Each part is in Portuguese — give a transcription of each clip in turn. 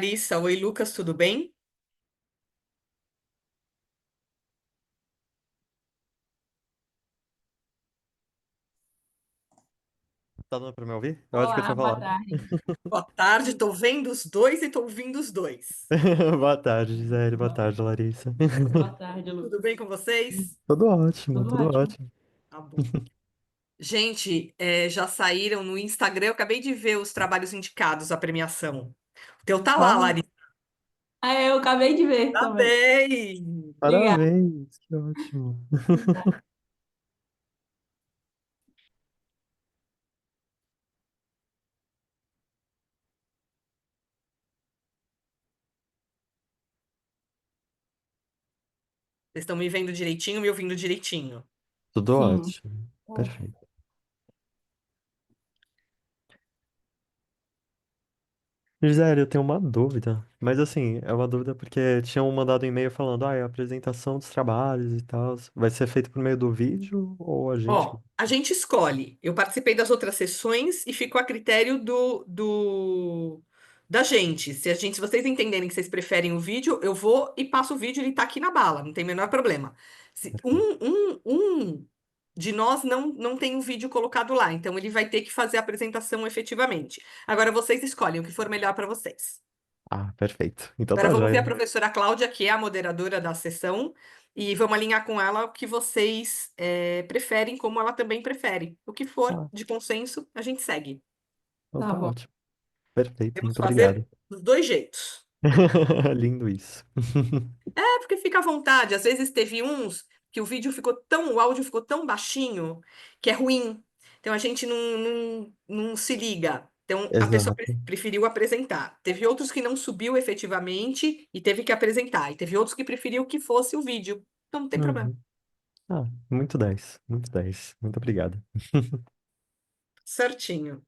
Larissa, oi Lucas, tudo bem? Tá dando pra me ouvir? Eu acho que eu Olá, tinha boa falado. tarde. Boa tarde, tô vendo os dois e tô ouvindo os dois. Boa tarde, Gisele. Boa tarde, Larissa. Boa tarde, Tudo bem Lucas. com vocês? Tudo ótimo, Tudo tudo ótimo. ótimo. Tá bom. Gente, já saíram no Instagram, eu acabei de ver os trabalhos indicados à premiação. O teu tá lá, Ah, Larissa. Eu acabei de ver Tá também. parabéns, bem. Obrigada. parabéns, que ótimo. Vocês estão me vendo direitinho, me ouvindo direitinho. Tudo Sim. ótimo. Ótimo. Perfeito. Gisele, eu tenho uma dúvida, mas assim, é uma dúvida porque tinham mandado um e-mail falando, a apresentação dos trabalhos e tal, vai ser feito por meio do vídeo ou a gente... Ó, a gente escolhe. Eu participei das outras sessões e ficou a critério da gente. Se vocês entenderem que vocês preferem o vídeo, eu vou e passo o vídeo, ele tá aqui na bala, não tem o menor problema. Se Perfeito. um de nós não tem o vídeo colocado lá, então ele vai ter que fazer a apresentação efetivamente. Agora vocês escolhem o que for melhor para vocês. Ah, perfeito. Então Agora tá vamos ver a joia. professora Cláudia, que é a moderadora da sessão, e vamos alinhar com ela o que vocês preferem, como ela também prefere. O que for Ah, de consenso, a gente segue. então Tá tá bom. ótimo. Perfeito, Podemos muito fazer obrigado. dos dois jeitos. Lindo isso. É porque fica à vontade. Às vezes teve uns que o áudio ficou tão baixinho que é ruim. Então a gente não se liga. Então a pessoa Exato. preferiu apresentar. Teve outros que não subiu efetivamente e teve que apresentar. E teve outros que preferiu que fosse o vídeo. Então não tem problema. Uhum. Ah, muito 10, muito 10. Muito obrigado. Certinho.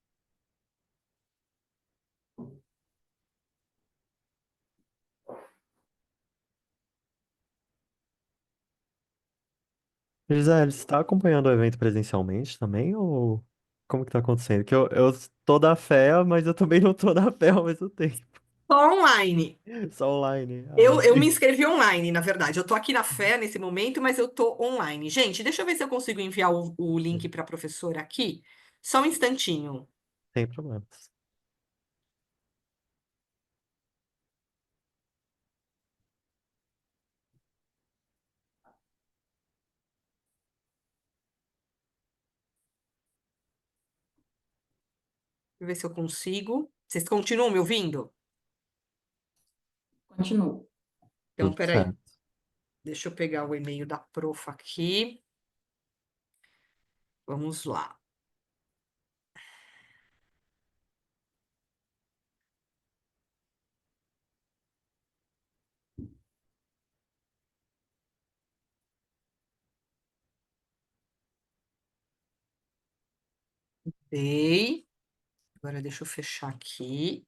Gisele, você está acompanhando o evento presencialmente também, ou como que tá acontecendo? Que eu tô da fé, mas eu também não tô da fé ao mesmo tempo. Só online. Só online. Eu me Ai. inscrevi online, na verdade. Eu tô aqui na fé nesse momento, mas eu tô online. Gente, deixa eu ver se eu consigo enviar o link para a professora aqui. Só um instantinho. Sem problemas. Deixa eu ver se eu consigo. Vocês continuam me ouvindo? Continuo. Então, Tudo peraí. certo. Deixa eu pegar o e-mail da prof aqui. Vamos lá. Ei. Agora deixa eu fechar aqui.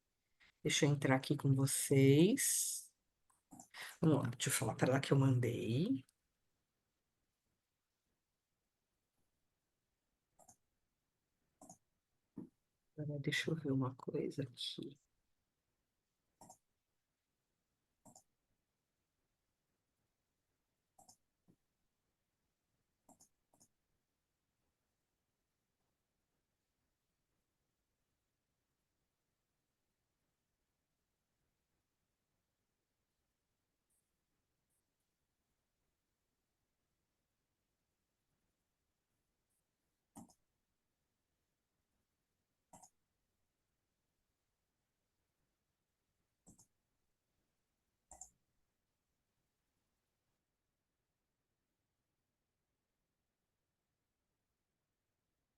Deixa eu entrar aqui com vocês. Vamos lá, deixa eu falar para ela que eu mandei. Agora deixa eu ver uma coisa aqui.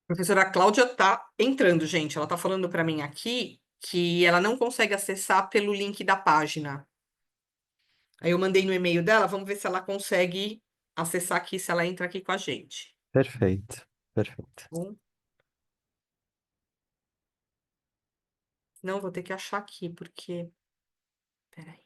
A professora Cláudia tá entrando, gente. Ela tá falando para mim aqui que ela não consegue acessar pelo link da página. Aí eu mandei no e-mail dela, vamos ver se ela consegue acessar aqui, se ela entra aqui com a gente. Perfeito. Perfeito. Bom, não, vou ter que achar aqui, porque. Peraí.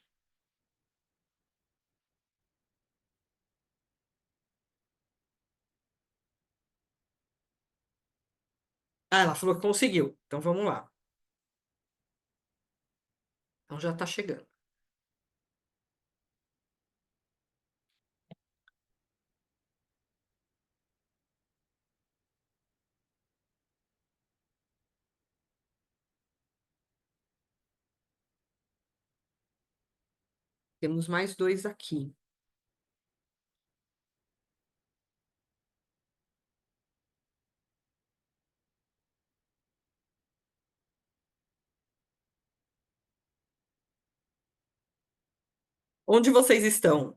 Ah, ela falou que conseguiu. Então vamos lá. Então já está chegando. Temos mais dois aqui. Onde vocês estão?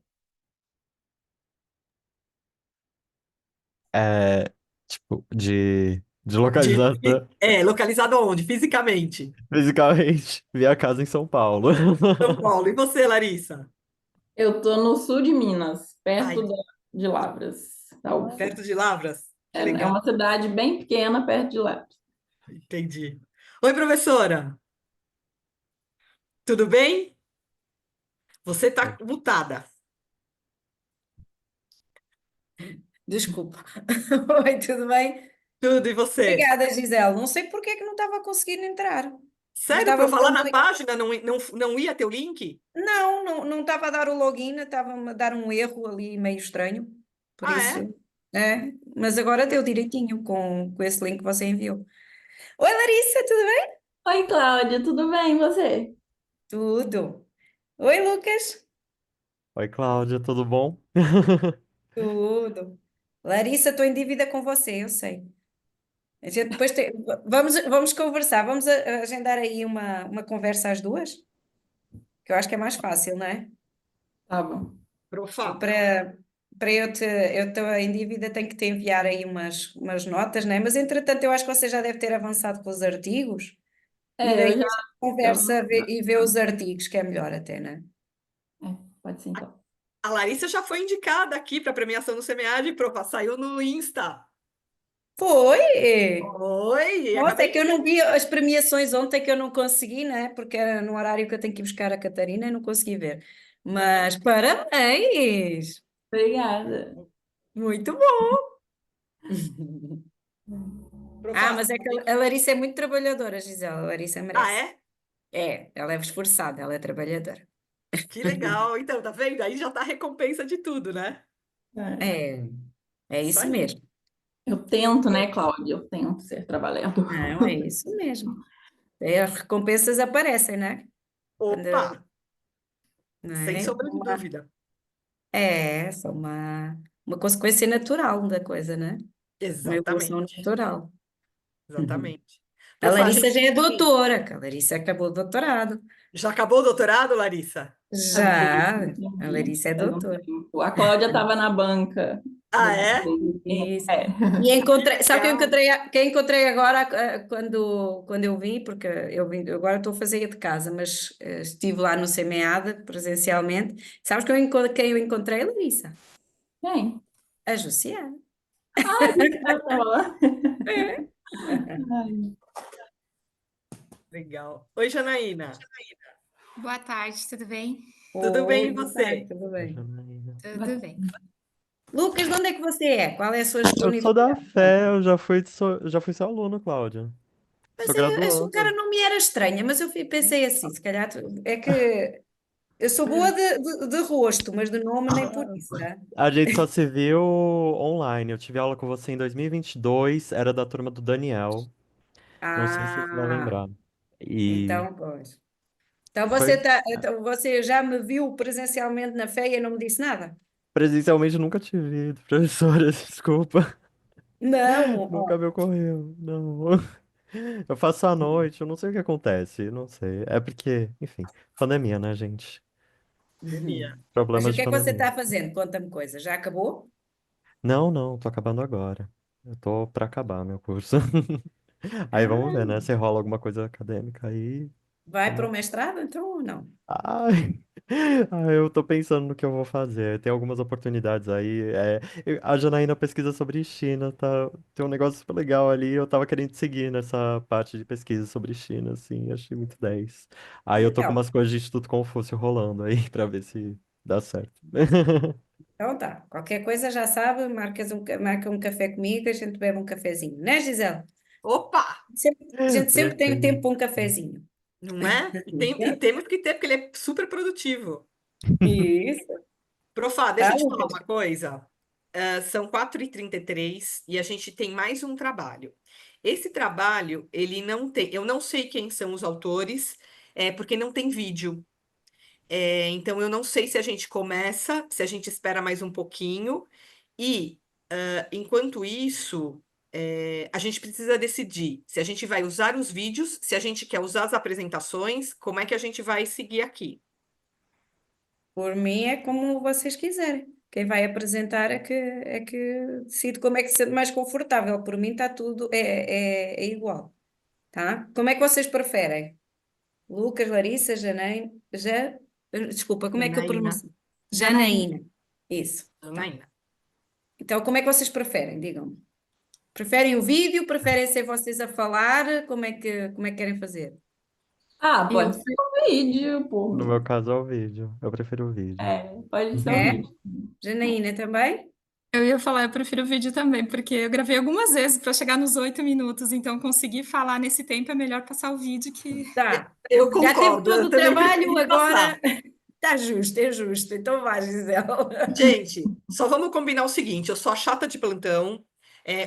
É, tipo, de De, localização, localizado aonde? Fisicamente. fisicamente, vi a casa em São Paulo. São Paulo. E você, Larissa? Eu tô no sul de Minas, Ai, de Lavras, da UFO. perto de Lavras? Que É legal. uma cidade bem pequena perto de Lavras. Entendi. Oi, professora. Tudo bem? Você está mutada. Desculpa. Oi, tudo bem? Tudo, e você? Obrigada, Gisele. Não sei porque é que não estava conseguindo entrar. Não Sério, para eu estava-me falar dando... na página, não ia ter o link? Não estava a dar o login, estava-me a dar um erro ali meio estranho. Por Ah, isso, é? mas agora deu direitinho com esse link que você enviou. Oi, Larissa, tudo bem? Oi, Cláudia, tudo bem, e você? Tudo. Oi, Lucas. Oi, Cláudia, tudo bom? Tudo. Larissa, estou em dívida com você, eu sei. A gente depois vamos conversar, vamos agendar aí uma conversa às duas, que eu acho que é mais fácil, não é? Tá bom. E Profa. para eu estou em dívida, tenho que te enviar aí umas notas, né? Mas entretanto, eu acho que você já deve ter avançado com os artigos, e É, daí eu já. a gente Eu, conversa e vê os artigos, que é melhor até, né? é, pode ser então. A Larissa já foi indicada aqui para premiação do SEMEAD, profa. Saiu no Insta. Foi! Oi, Nossa, é acabei que de eu não ver. vi as premiações ontem, que eu não consegui, né? Porque era no horário que eu tenho que ir buscar a Catarina e não consegui ver. Mas parabéns! Uhum. Obrigada. Muito bom! Ah, Profa, mas é que a Larissa é muito trabalhadora, Gisela. A Larissa ah, merece. é? Ela é esforçada, ela é trabalhadora. Que legal. Então, tá vendo? Aí já tá a recompensa de tudo, né? É. É, é Isso isso aí. mesmo. Eu tento, né, Cláudia? Eu tento ser trabalhador. Não, é isso mesmo. As recompensas aparecem, né? Quando, Opa, não sem é? sombra de dúvida. Só uma consequência natural da coisa, né? Uma evolução Exatamente. natural. Exatamente. A Profa, a Larissa gente já é tem... doutora, que a Larissa acabou o doutorado. Já acabou o doutorado, Larissa? Acabei, Já, a Larissa é faz um doutora. tempo. A Cláudia estava na banca. Ah, é? Isso. É. E encontrei, sabe que eu Legal. encontrei, quem encontrei agora quando eu vim, porque eu agora estou a fazer de casa, mas estive lá no SEMEAD presencialmente. Sabes quem eu encontrei, Larissa? Quem? A Jussiana. Ah, ela estava lá. É. Ai, Legal. Oi, Janaína. Boa tarde, tudo bem? Tudo Oi, bem e boa tarde, você? tudo Oi, bem? Janaína. Tudo bem. Lucas, de onde é que você é? Qual é a sua Eu sou da universidade? fé, já fui seu aluno, Cláudia. Sou Mas a sua cara graduando. não me era estranha, mas eu pensei assim, se calhar é que eu sou boa de rosto, mas de nome nem por isso, né? A gente só se viu online. Eu tive aula com você em 2022, era da turma do Daniel. Não sei se você vai Ah, lembrar. E então, pois. Então foi você já me viu presencialmente na feia e não me disse nada? presencialmente nunca te vi, professora, desculpa. Não, Nunca ó. me ocorreu, não. Eu faço à noite, eu não sei o que acontece, não sei. É porque, enfim, pandemia, né, gente? Pandemia. Mas Problemas o de que é que você pandemia. está fazendo? Conta-me coisa. Já acabou? Não, não, tô acabando agora. Eu tô pra acabar meu curso. Aí vamos ver, Ah, né? Se rola alguma coisa acadêmica aí. vai para o mestrado, então ou não? Ai, eu tô pensando no que eu vou fazer. Tem algumas oportunidades aí. A Janaína pesquisa sobre China, tá? Tem um negócio super legal ali. Eu tava querendo seguir nessa parte de pesquisa sobre China, assim. Achei muito 10. Aí eu tô com Então, umas coisas de Instituto Confúcio rolando aí pra ver se dá certo. então tá. Qualquer coisa já sabe, marca um café comigo, a gente bebe um cafezinho, né, Gisele? Opa! A gente sempre tem tempo Tranquilo. para um cafezinho. não é? E temos que ter, porque ele é super produtivo. Isso. Profá, Tá, deixa eu te falar Lucas? uma coisa. São 4h33 e a gente tem mais um trabalho. Esse trabalho, ele não tem. Eu não sei quem são os autores, porque não tem vídeo. Então, eu não sei se a gente começa, se a gente espera mais um pouquinho. E, enquanto isso, a gente precisa decidir se a gente vai usar os vídeos, se a gente quer usar as apresentações, como é que a gente vai seguir aqui. Por mim é como vocês quiserem. Quem vai apresentar é que decide como é que se sente mais confortável. Por mim está tudo é igual, tá? Como é que vocês preferem? Lucas, Larissa, Janaína, desculpa, como é que eu Janaína. pronuncio? Janaína. Janaína. Isso, tá. Janaína. Então, como é que vocês preferem? Digam-me. Preferem o vídeo? Preferem ser vocês a falar? Como é que querem fazer? Ah, Eu, pode ser o vídeo, por No meu mim. caso é o vídeo. Eu prefiro o vídeo. Pode ser o É? vídeo. Janaína também? Eu ia falar, eu prefiro o vídeo também, porque eu gravei algumas vezes para chegar nos 8 minutos, então conseguir falar nesse tempo é melhor passar o vídeo que. Tá. eu Já teve concordo, todo eu o também trabalho, preferi passar. agora está justo, é justo. Então vai, Gisele. Gente, só vamos combinar o seguinte: eu sou a chata de plantão.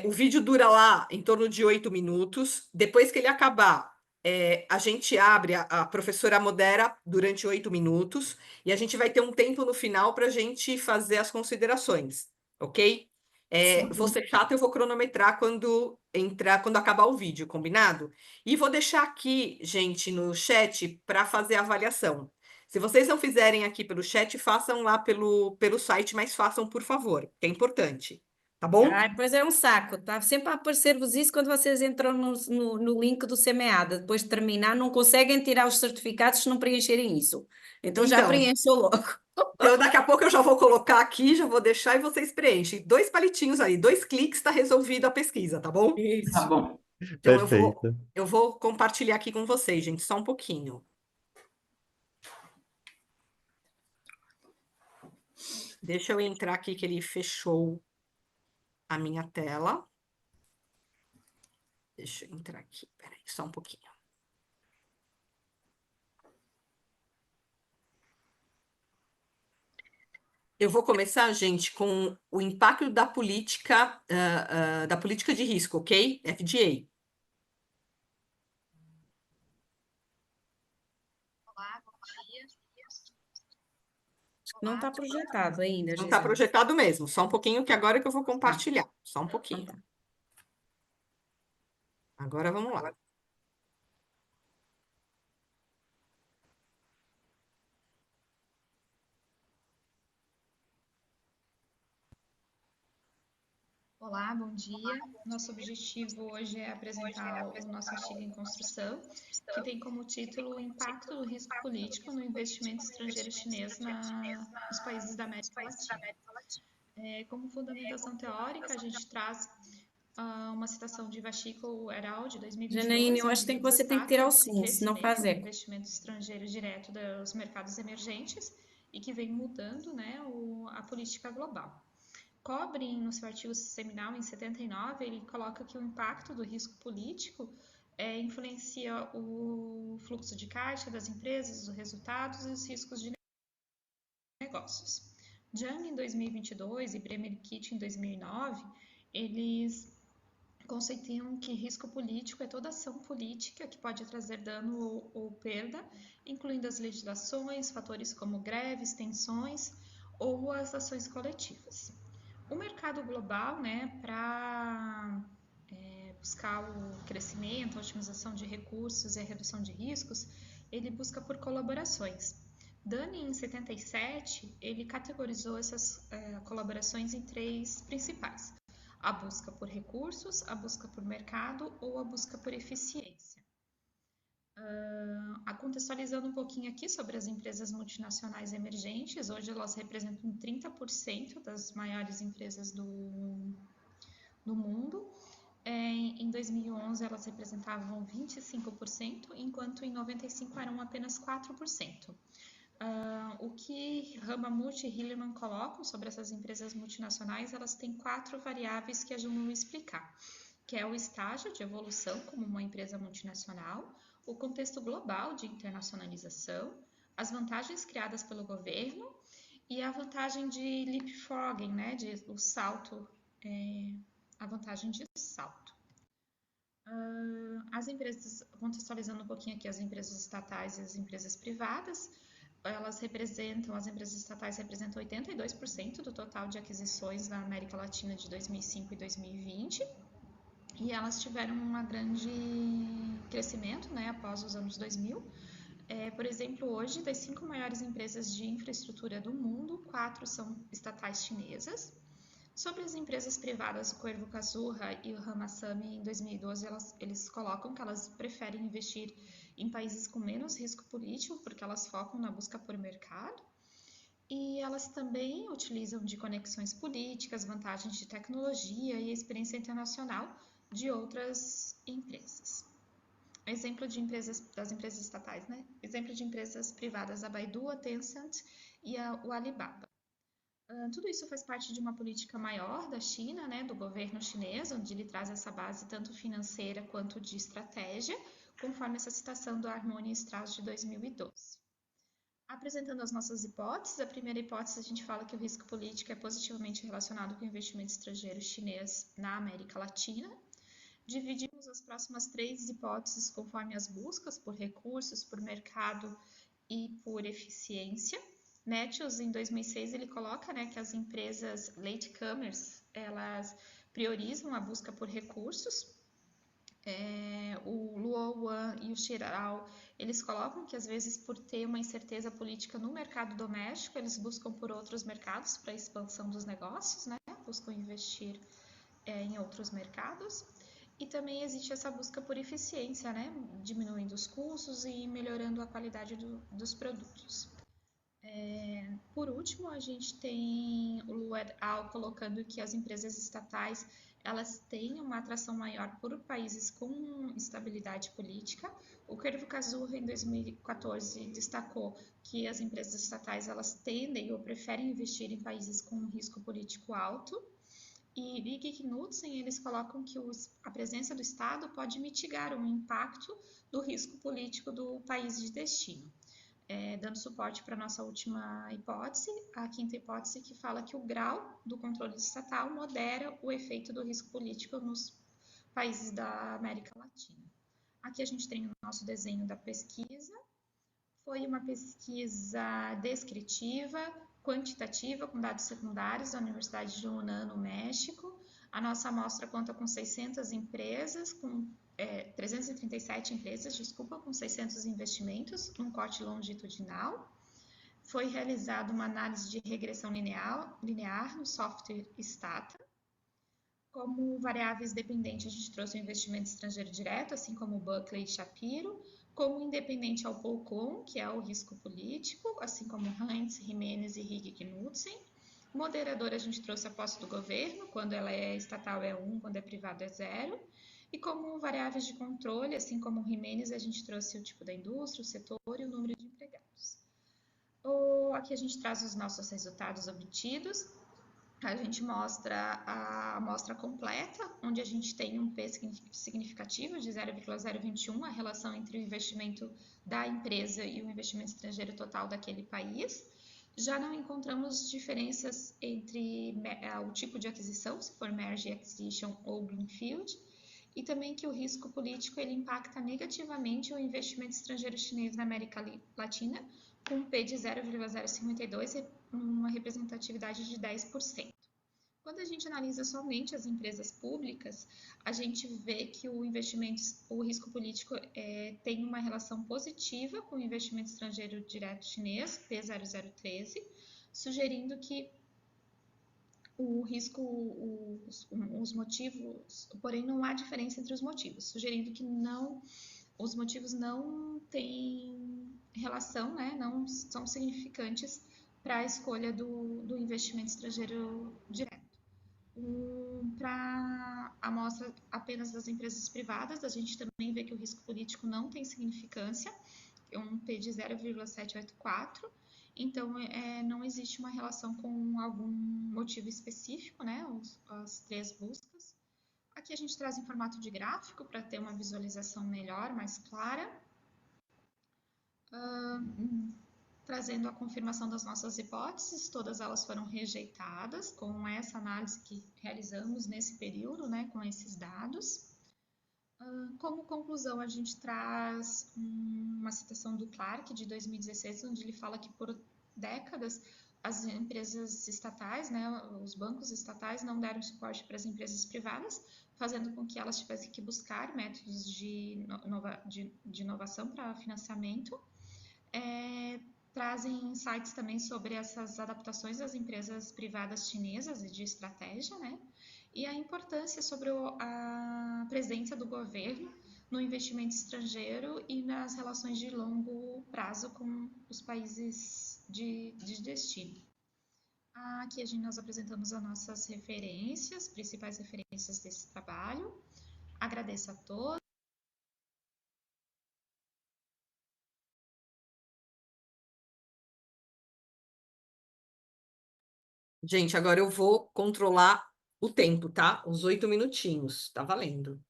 O vídeo dura lá em torno de 8 minutos. Depois que ele acabar, a gente abre, a professora modera durante 8 minutos e a gente vai ter um tempo no final para a gente fazer as considerações, ok? Vou ser chata, eu vou cronometrar quando acabar o vídeo, combinado? E vou deixar aqui, gente, no chat para fazer a avaliação. Se vocês não fizerem aqui pelo chat, façam lá pelo site, mas façam, por favor, que é importante. Tá bom? Ai, pois é um saco. Está sempre a aparecer-vos isso quando vocês entram no link do Semeada. Depois de terminar, não conseguem tirar os certificados se não preencherem isso. Então já Então, preencheu logo. daqui a pouco eu já vou colocar aqui, já vou deixar e vocês preenchem. 2 palitinhos aí, 2 cliques, está resolvido a pesquisa, tá bom? Tá Isso. bom. Então Perfeito. eu vou compartilhar aqui com vocês, gente, só um pouquinho. Deixa eu entrar aqui que ele fechou a minha tela. Deixa eu entrar aqui, peraí, só um pouquinho. Eu vou começar, gente, com o impacto da política de risco, ok? FDA. Não está projetado ainda, Não está Gisele. projetado mesmo, só um pouquinho que agora que eu vou Tá, compartilhar. Só um então pouquinho. tá. Agora vamos lá. Olá, bom dia. Nosso objetivo hoje é apresentar o nosso artigo em construção, que tem como título o impacto do risco político no investimento estrangeiro chinês nos países da América Latina. Como fundamentação teórica, a gente traz uma citação de Vachiko et al. De Janaína, 2022, eu acho onde que eles você tem que tirar destacam o o som, senão crescimento faz do eco. investimento estrangeiro direto dos mercados emergentes e que vem mudando, né, a política global. Cobre, no seu artigo seminal, em 79, ele coloca que o impacto do risco político influencia o fluxo de caixa das empresas, os resultados e os riscos de negócios. Jung, em 2022, e Bremer e Kitt, em 2009, eles conceituam que risco político é toda ação política que pode trazer dano ou perda, incluindo as legislações, fatores como greves, tensões ou as ações coletivas. O mercado global, né, para buscar o crescimento, a otimização de recursos e a redução de riscos, ele busca por colaborações. Dunning, em 77, ele categorizou essas colaborações em 3 principais: a busca por recursos, a busca por mercado ou a busca por eficiência. Contextualizando um pouquinho aqui sobre as empresas multinacionais emergentes, hoje elas representam 30% das maiores empresas do mundo. Em 2011 elas representavam 25%, enquanto em 95 eram apenas 4%. O que Ramamout e Hillerman colocam sobre essas empresas multinacionais, elas têm 4 variáveis que ajudam a explicar, que é o estágio de evolução como uma empresa multinacional, o contexto global de internacionalização, as vantagens criadas pelo governo e a vantagem de leapfrogging, né, o salto, a vantagem de salto. As empresas, contextualizando um pouquinho aqui as empresas estatais e as empresas privadas, as empresas estatais representam 82% do total de aquisições na América Latina de 2005 e 2020, e elas tiveram um grande crescimento, né, após os anos 2000. Por exemplo, hoje, das 5 maiores empresas de infraestrutura do mundo, 4 são estatais chinesas. Sobre as empresas privadas, o Cuervo Kazuha e o Ramasamy, em 2012, eles colocam que elas preferem investir em países com menos risco político, porque elas focam na busca por mercado. E elas também utilizam de conexões políticas, vantagens de tecnologia e experiência internacional de outras empresas. Exemplo de das empresas estatais, né? Exemplo de empresas privadas, a Baidu, a Tencent e o Alibaba. Tudo isso faz parte de uma política maior da China, né, do governo chinês, onde ele traz essa base tanto financeira quanto de estratégia, conforme essa citação do Harmony Strauss de 2012. Apresentando as nossas hipóteses, a primeira hipótese a gente fala que o risco político é positivamente relacionado com o investimento estrangeiro chinês na América Latina. Dividimos as próximas 3 hipóteses conforme as buscas por recursos, por mercado e por eficiência. Matthews, em 2006, ele coloca, né, que as empresas latecomers, elas priorizam a busca por recursos. O Luo Wan e o Shirao, eles colocam que, às vezes, por ter uma incerteza política no mercado doméstico, eles buscam por outros mercados para a expansão dos negócios, né? Buscam investir em outros mercados. E também existe essa busca por eficiência, né? Diminuindo os custos e melhorando a qualidade dos produtos. Por último, a gente tem o Lu et al. Colocando que as empresas estatais elas têm uma atração maior por países com instabilidade política. O Cuervo Kazuha, em 2014, destacou que as empresas estatais elas tendem ou preferem investir em países com risco político alto. E Big e Knudsen, eles colocam que a presença do Estado pode mitigar o impacto do risco político do país de destino. Dando suporte para a nossa última hipótese, a quinta hipótese, que fala que o grau do controle estatal modera o efeito do risco político nos países da América Latina. Aqui a gente tem o nosso desenho da pesquisa. Foi uma pesquisa descritiva, quantitativa, com dados secundários da Universidade de Yunnan, no México. A nossa amostra conta com 600 empresas, 337 empresas, desculpa, com 600 investimentos, num corte longitudinal. Foi realizada uma análise de regressão linear no software Stata. Como variáveis dependentes, a gente trouxe o investimento estrangeiro direto, assim como Buckley e Shapiro. Como independente ao Polcom, que é o risco político, assim como Heinz, Jimenez e Higg Knudsen. Moderadora, a gente trouxe a posse do governo, quando ela é estatal é 1, quando é privado é 0. E como variáveis de controle, assim como o Jimenez, a gente trouxe o tipo da indústria, o setor e o número de empregados. Aqui a gente traz os nossos resultados obtidos. A gente mostra a amostra completa, onde a gente tem um P significativo de 0,021, a relação entre o investimento da empresa e o investimento estrangeiro total daquele país. Já não encontramos diferenças entre o tipo de aquisição, se for Merge Acquisition ou Greenfield, e também que o risco político ele impacta negativamente o investimento estrangeiro chinês na América Latina, com um P de 0,052 e uma representatividade de 10%. Quando a gente analisa somente as empresas públicas, a gente vê que o risco político tem uma relação positiva com o investimento estrangeiro direto chinês, P0013, sugerindo que o risco, os motivos, porém não há diferença entre os motivos, sugerindo que os motivos não têm relação, né, não são significantes para a escolha do investimento estrangeiro direto. Para a amostra apenas das empresas privadas, a gente também vê que o risco político não tem significância, é um P de 0,784, então não existe uma relação com algum motivo específico, né, as 3 buscas. Aqui a gente traz em formato de gráfico para ter uma visualização melhor, mais clara. Trazendo a confirmação das nossas hipóteses, todas elas foram rejeitadas com essa análise que realizamos nesse período, né, com esses dados. Como conclusão, a gente traz uma citação do Clark de 2016, onde ele fala que por décadas as empresas estatais, né, os bancos estatais não deram suporte para as empresas privadas, fazendo com que elas tivessem que buscar métodos de inovação para financiamento. Trazem insights também sobre essas adaptações das empresas privadas chinesas e de estratégia, né? E a importância sobre a presença do governo no investimento estrangeiro e nas relações de longo prazo com os países de destino. Aqui nós apresentamos as nossas referências, principais referências desse trabalho. Agradeço a todos. Gente, agora eu vou controlar o tempo, tá? Os 8 minutinhos. Tá valendo.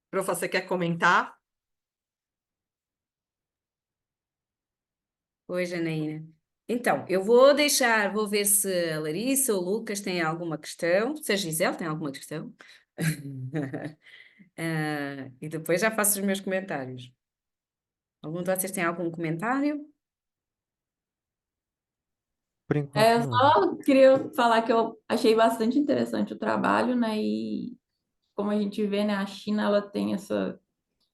Profa, você quer comentar? Oi, Janaína. Então, eu vou deixar, vou ver se a Larissa ou o Lucas têm alguma questão, se a Gisele tem alguma questão. E depois já faço os meus comentários. Algum de vocês tem algum comentário? Por enquanto, Eu não. só queria falar que eu achei bastante interessante o trabalho, né? E como a gente vê, né, a China ela tem essa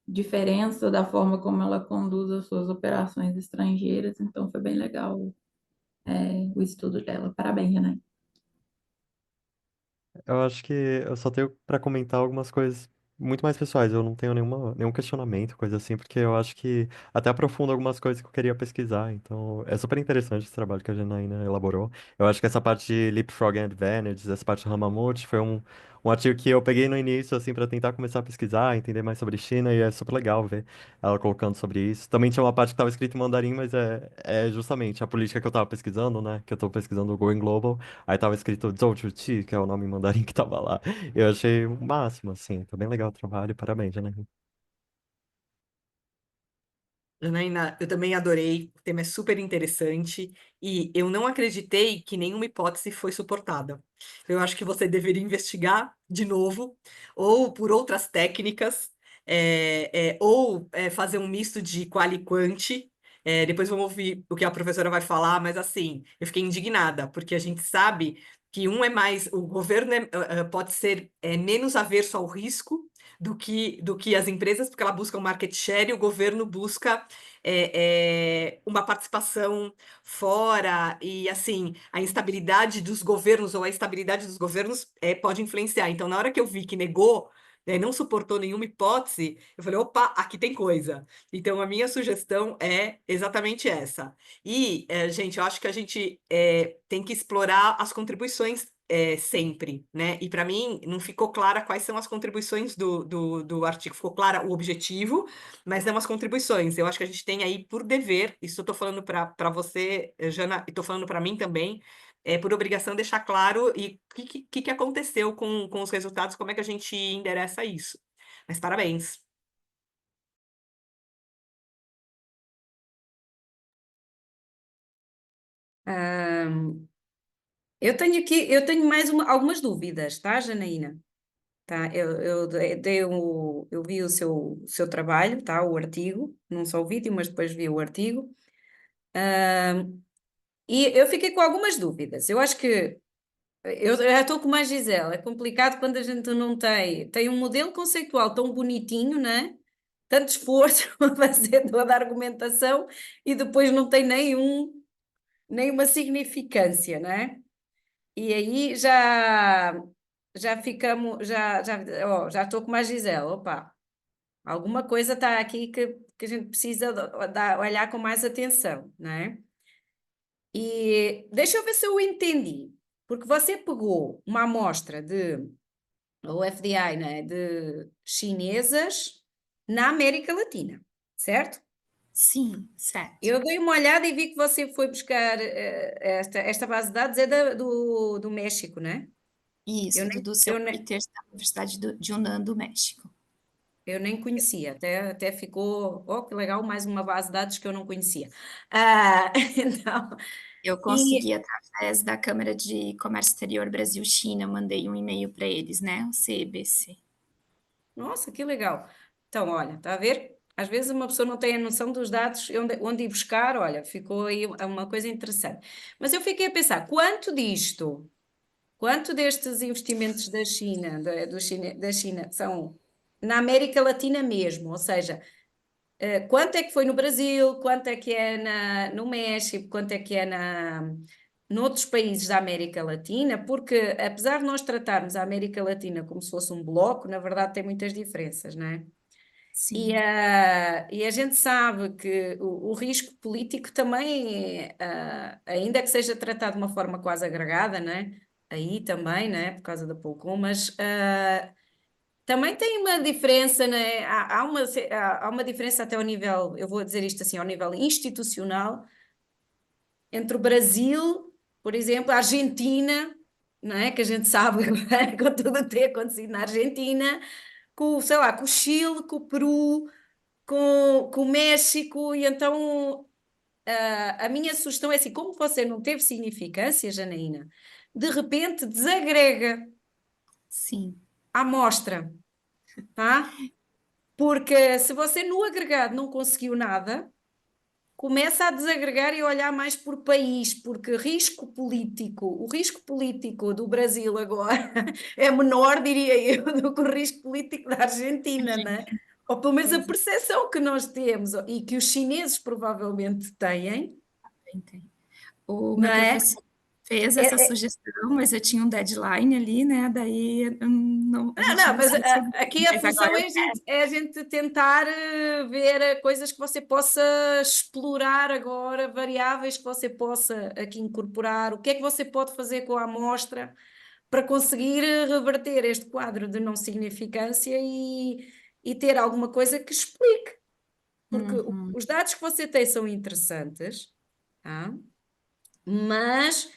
diferença da forma como ela conduz as suas operações estrangeiras, então foi bem legal, o estudo dela. Parabéns, né? Eu acho que eu só tenho pra comentar algumas coisas muito mais pessoais. Eu não tenho nenhum questionamento, coisa assim, porque eu acho que até aprofunda algumas coisas que eu queria pesquisar. Então, é super interessante esse trabalho que a Janaína elaborou. Eu acho que essa parte de Leapfrog Advantage, essa parte do Hamamoto, foi um artigo que eu peguei no início, assim, pra tentar começar a pesquisar, entender mais sobre China, e é super legal ver ela colocando sobre isso. Também tinha uma parte que estava escrita em mandarim, mas é justamente a política que eu tava pesquisando, né? Que eu tô pesquisando o Going Global. Aí tava escrito Zhou Ti, que é o nome em mandarim que tava lá. Eu achei o máximo, assim. Tá bem legal o trabalho. Parabéns, né? Janaína, eu também adorei, o tema é super interessante e eu não acreditei que nenhuma hipótese foi suportada. Eu acho que você deveria investigar de novo, ou por outras técnicas, ou fazer um misto de qual e quanti. Depois vamos ouvir o que a professora vai falar, mas assim, eu fiquei indignada, porque a gente sabe que o governo pode ser menos averso ao risco do que as empresas, porque ela busca um market share e o governo busca uma participação fora, e assim, a instabilidade dos governos ou a estabilidade dos governos pode influenciar. Então, na hora que eu vi que negou, não suportou nenhuma hipótese, eu falei, opa, aqui tem coisa. Então, a minha sugestão é exatamente essa. E, gente, eu acho que a gente tem que explorar as contribuições sempre, né? E para mim não ficou clara quais são as contribuições do artigo. Ficou clara o objetivo, mas não as contribuições. Eu acho que a gente tem aí por dever, isso eu estou falando para você, Jana, e estou falando para mim também, por obrigação deixar claro e o que aconteceu com os resultados, como é que a gente endereça isso. Mas parabéns. Eu tenho mais algumas dúvidas, tá, Janaína? Tá, eu vi o seu trabalho, tá, o artigo, não só o vídeo, mas depois vi o artigo. E eu fiquei com algumas dúvidas. Eu acho que eu já estou com mais Gisele. É complicado quando a gente não tem um modelo conceitual tão bonitinho, né? Tanto esforço a fazer toda a argumentação e depois não tem nenhuma significância, né? E aí já ficamos, já estou com mais Gisele. Opa, alguma coisa está aqui que a gente precisa olhar com mais atenção, né? E deixa eu ver se eu entendi, porque você pegou uma amostra o FDI, né, de chinesas na América Latina, certo? Sim, certo. Eu dei uma olhada e vi que você foi buscar esta base de dados do México, né? Eu Isso, nem, do seu eu nem, Peters, da Universidade de Yunnan, do México. eu nem conhecia, até ficou, oh, que legal, mais uma base de dados que eu não conhecia. Então, Eu e, consegui através da Câmara de Comércio Exterior Brasil-China, eu mandei um e-mail para eles, né? O CEBC. nossa, que legal. Então, olha, está a ver? Às vezes uma pessoa não tem a noção dos dados onde ir buscar, olha, ficou aí uma coisa interessante. Mas eu fiquei a pensar, quanto destes investimentos da China, da China, são na América Latina mesmo? Ou seja, quanto é que foi no Brasil, quanto é que é no México, quanto é que é noutros países da América Latina? Porque apesar de nós tratarmos a América Latina como se fosse um bloco, na verdade tem muitas diferenças, não é? Sim, E a gente sabe que o risco político também, ainda que seja tratado de uma forma quase agregada, né? Aí também, né? Por causa da Poucom, mas também tem uma diferença, né? Há uma diferença até ao nível, eu vou dizer isto assim, ao nível institucional, entre o Brasil, por exemplo, a Argentina, não é? Que a gente sabe com tudo o que tem acontecido na Argentina, sei lá, com o Chile, com o Peru, com o México, e então a minha sugestão é assim: como você não teve significância, Janaína, de repente desagrega sim. a amostra, tá? Porque se você no agregado não conseguiu nada, começa a desagregar e a olhar mais por país, porque o risco político do Brasil agora é menor, diria eu, do que o risco político da Argentina, né? Ou pelo menos a Pois é, percepção que nós temos e que os chineses provavelmente têm, entendi. O não meu é? professor fez essa É, sugestão, mas eu tinha um deadline ali, né? Daí não, a Não, gente não, não mas conseguiu seguir. aqui a Mas agora função eu é a gente tentar ver coisas que você possa explorar agora, variáveis que você possa aqui incorporar, o que é que você pode fazer com a amostra para conseguir reverter este quadro de não significância e ter alguma coisa que explique, porque Uhum, os dados que você tem são interessantes, tá? Mas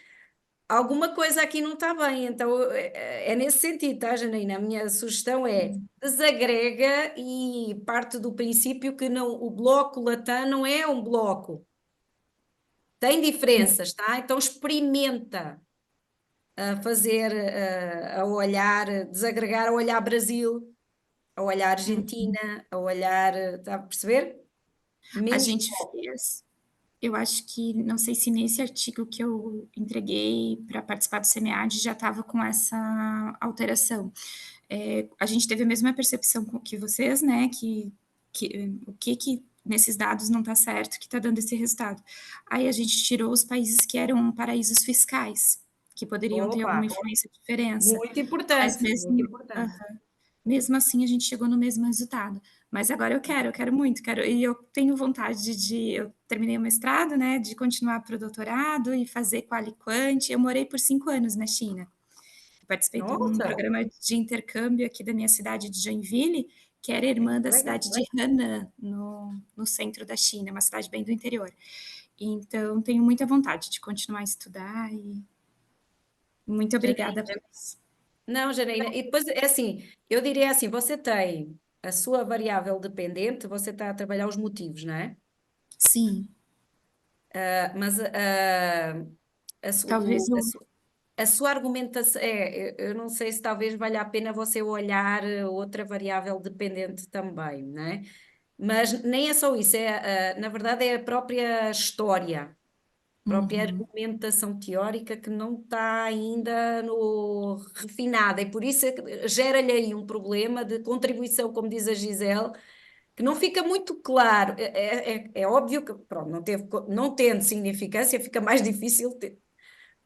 alguma coisa aqui não está bem, então é nesse sentido, tá, Janaína? A minha sugestão é sim. desagrega e parte do princípio que não, o bloco Latam não é um bloco, tem diferenças, tá? Então experimenta a fazer, a olhar, desagregar, a olhar Brasil, a olhar Uhum. Argentina, a olhar, está a perceber? A Menos gente fez, eu acho que, não sei se nesse artigo que eu entreguei para participar do SEMEAD já estava com essa alteração. A gente teve a mesma percepção que vocês, né? O que nesses dados não está certo, que está dando esse resultado. Aí a gente tirou os países que eram paraísos fiscais, que poderiam ter alguma opa, influência de diferença. muito Mas importante, muito mesmo, importante. mesmo assim, a gente chegou no mesmo resultado. Mas agora eu quero muito, e eu tenho vontade eu terminei o mestrado, né, de continuar para o doutorado e fazer quali e quant. Eu morei por 5 anos na China. Participei de um Nossa, programa de intercâmbio aqui da minha cidade de Joinville, que era irmã da legal. cidade de Henan, no centro da China, uma cidade bem do interior. Então, tenho muita vontade de continuar a estudar e muito obrigada por isso. Não, Janaína, e depois é assim, eu diria assim, você tem a sua variável dependente, você está a trabalhar os motivos, não é? Sim, Mas a, su- talvez o- a eu. su- a sua argumentação, eu não sei se talvez valha a pena você olhar outra variável dependente também, não é? Mas nem é só isso, na verdade é a própria história, própria Uhum, argumentação teórica que não está ainda no refinada e por isso é que gera-lhe aí um problema de contribuição, como diz a Gisele, que não fica muito claro. É óbvio que, pronto, não tendo significância, fica mais difícil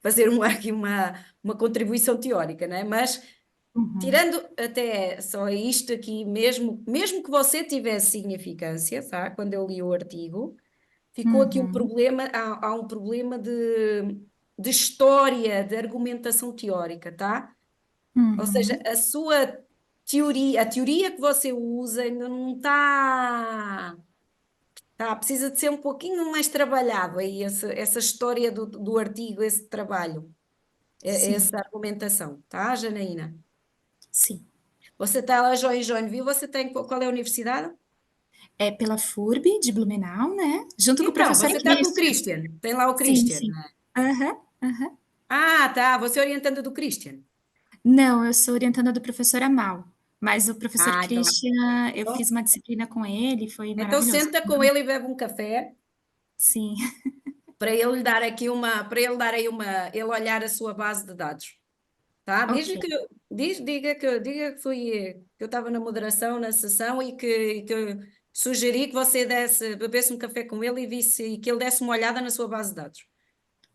fazer aqui uma contribuição teórica, não é? Mas uhum, tirando até só isto aqui, mesmo que você tivesse significância, tá? Quando eu li o artigo ficou aqui um uhum, problema, há um problema de história, de argumentação teórica, tá? Ou seja, uhum. a sua teoria, a teoria que você usa ainda não está, precisa de ser um pouquinho mais trabalhado aí, essa história do artigo, esse trabalho. Sim, essa argumentação, tá, Janaína? sim. Você está lá, João em Joinville, você tem qual é a universidade? É pela FURB de Blumenau, né? Junto com o Então, professor você está com o Christian. Christian, tem lá o Sim, Christian. sim. Aham, aham. Ah, tá, você é orientando do Christian. Não, eu sou orientanda do professor Amal, mas o professor Ah, então, Christian, eu então, fiz uma disciplina com ele, foi então maravilhoso. senta com ele e bebe um café Sim, para ele lhe dar aqui para ele dar aí ele olhar a sua base de dados, tá? ok. Diga que que eu estava na moderação na sessão e que eu sugeri que você bebesse um café com ele e que ele desse uma olhada na sua base de dados.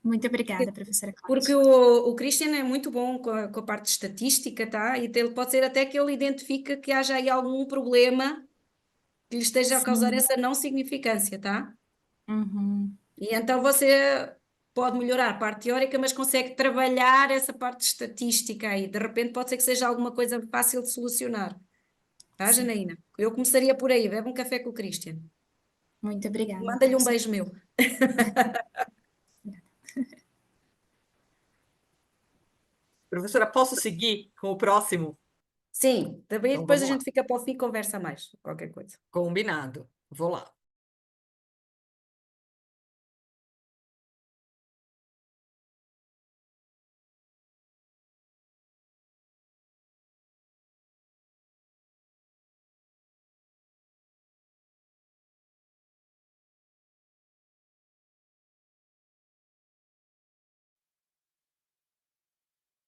Muito obrigada, professora Porque Cláudia. o Christian é muito bom com a parte estatística, tá? E ele pode ser até que ele identifique que haja aí algum problema que lhe esteja a causar Sim, essa não significância, tá? uhum, E então você pode melhorar a parte teórica, mas consegue trabalhar essa parte estatística aí. De repente pode ser que seja alguma coisa fácil de solucionar, tá, sim. Janaína? Eu começaria por aí, bebe um café com o Christian. Muito obrigada, Manda-lhe um professora. beijo meu. Professora, posso seguir com o próximo? Sim, também Então depois a vamos gente lá. fica para o fim e conversa mais, qualquer coisa. Combinado. Vou lá.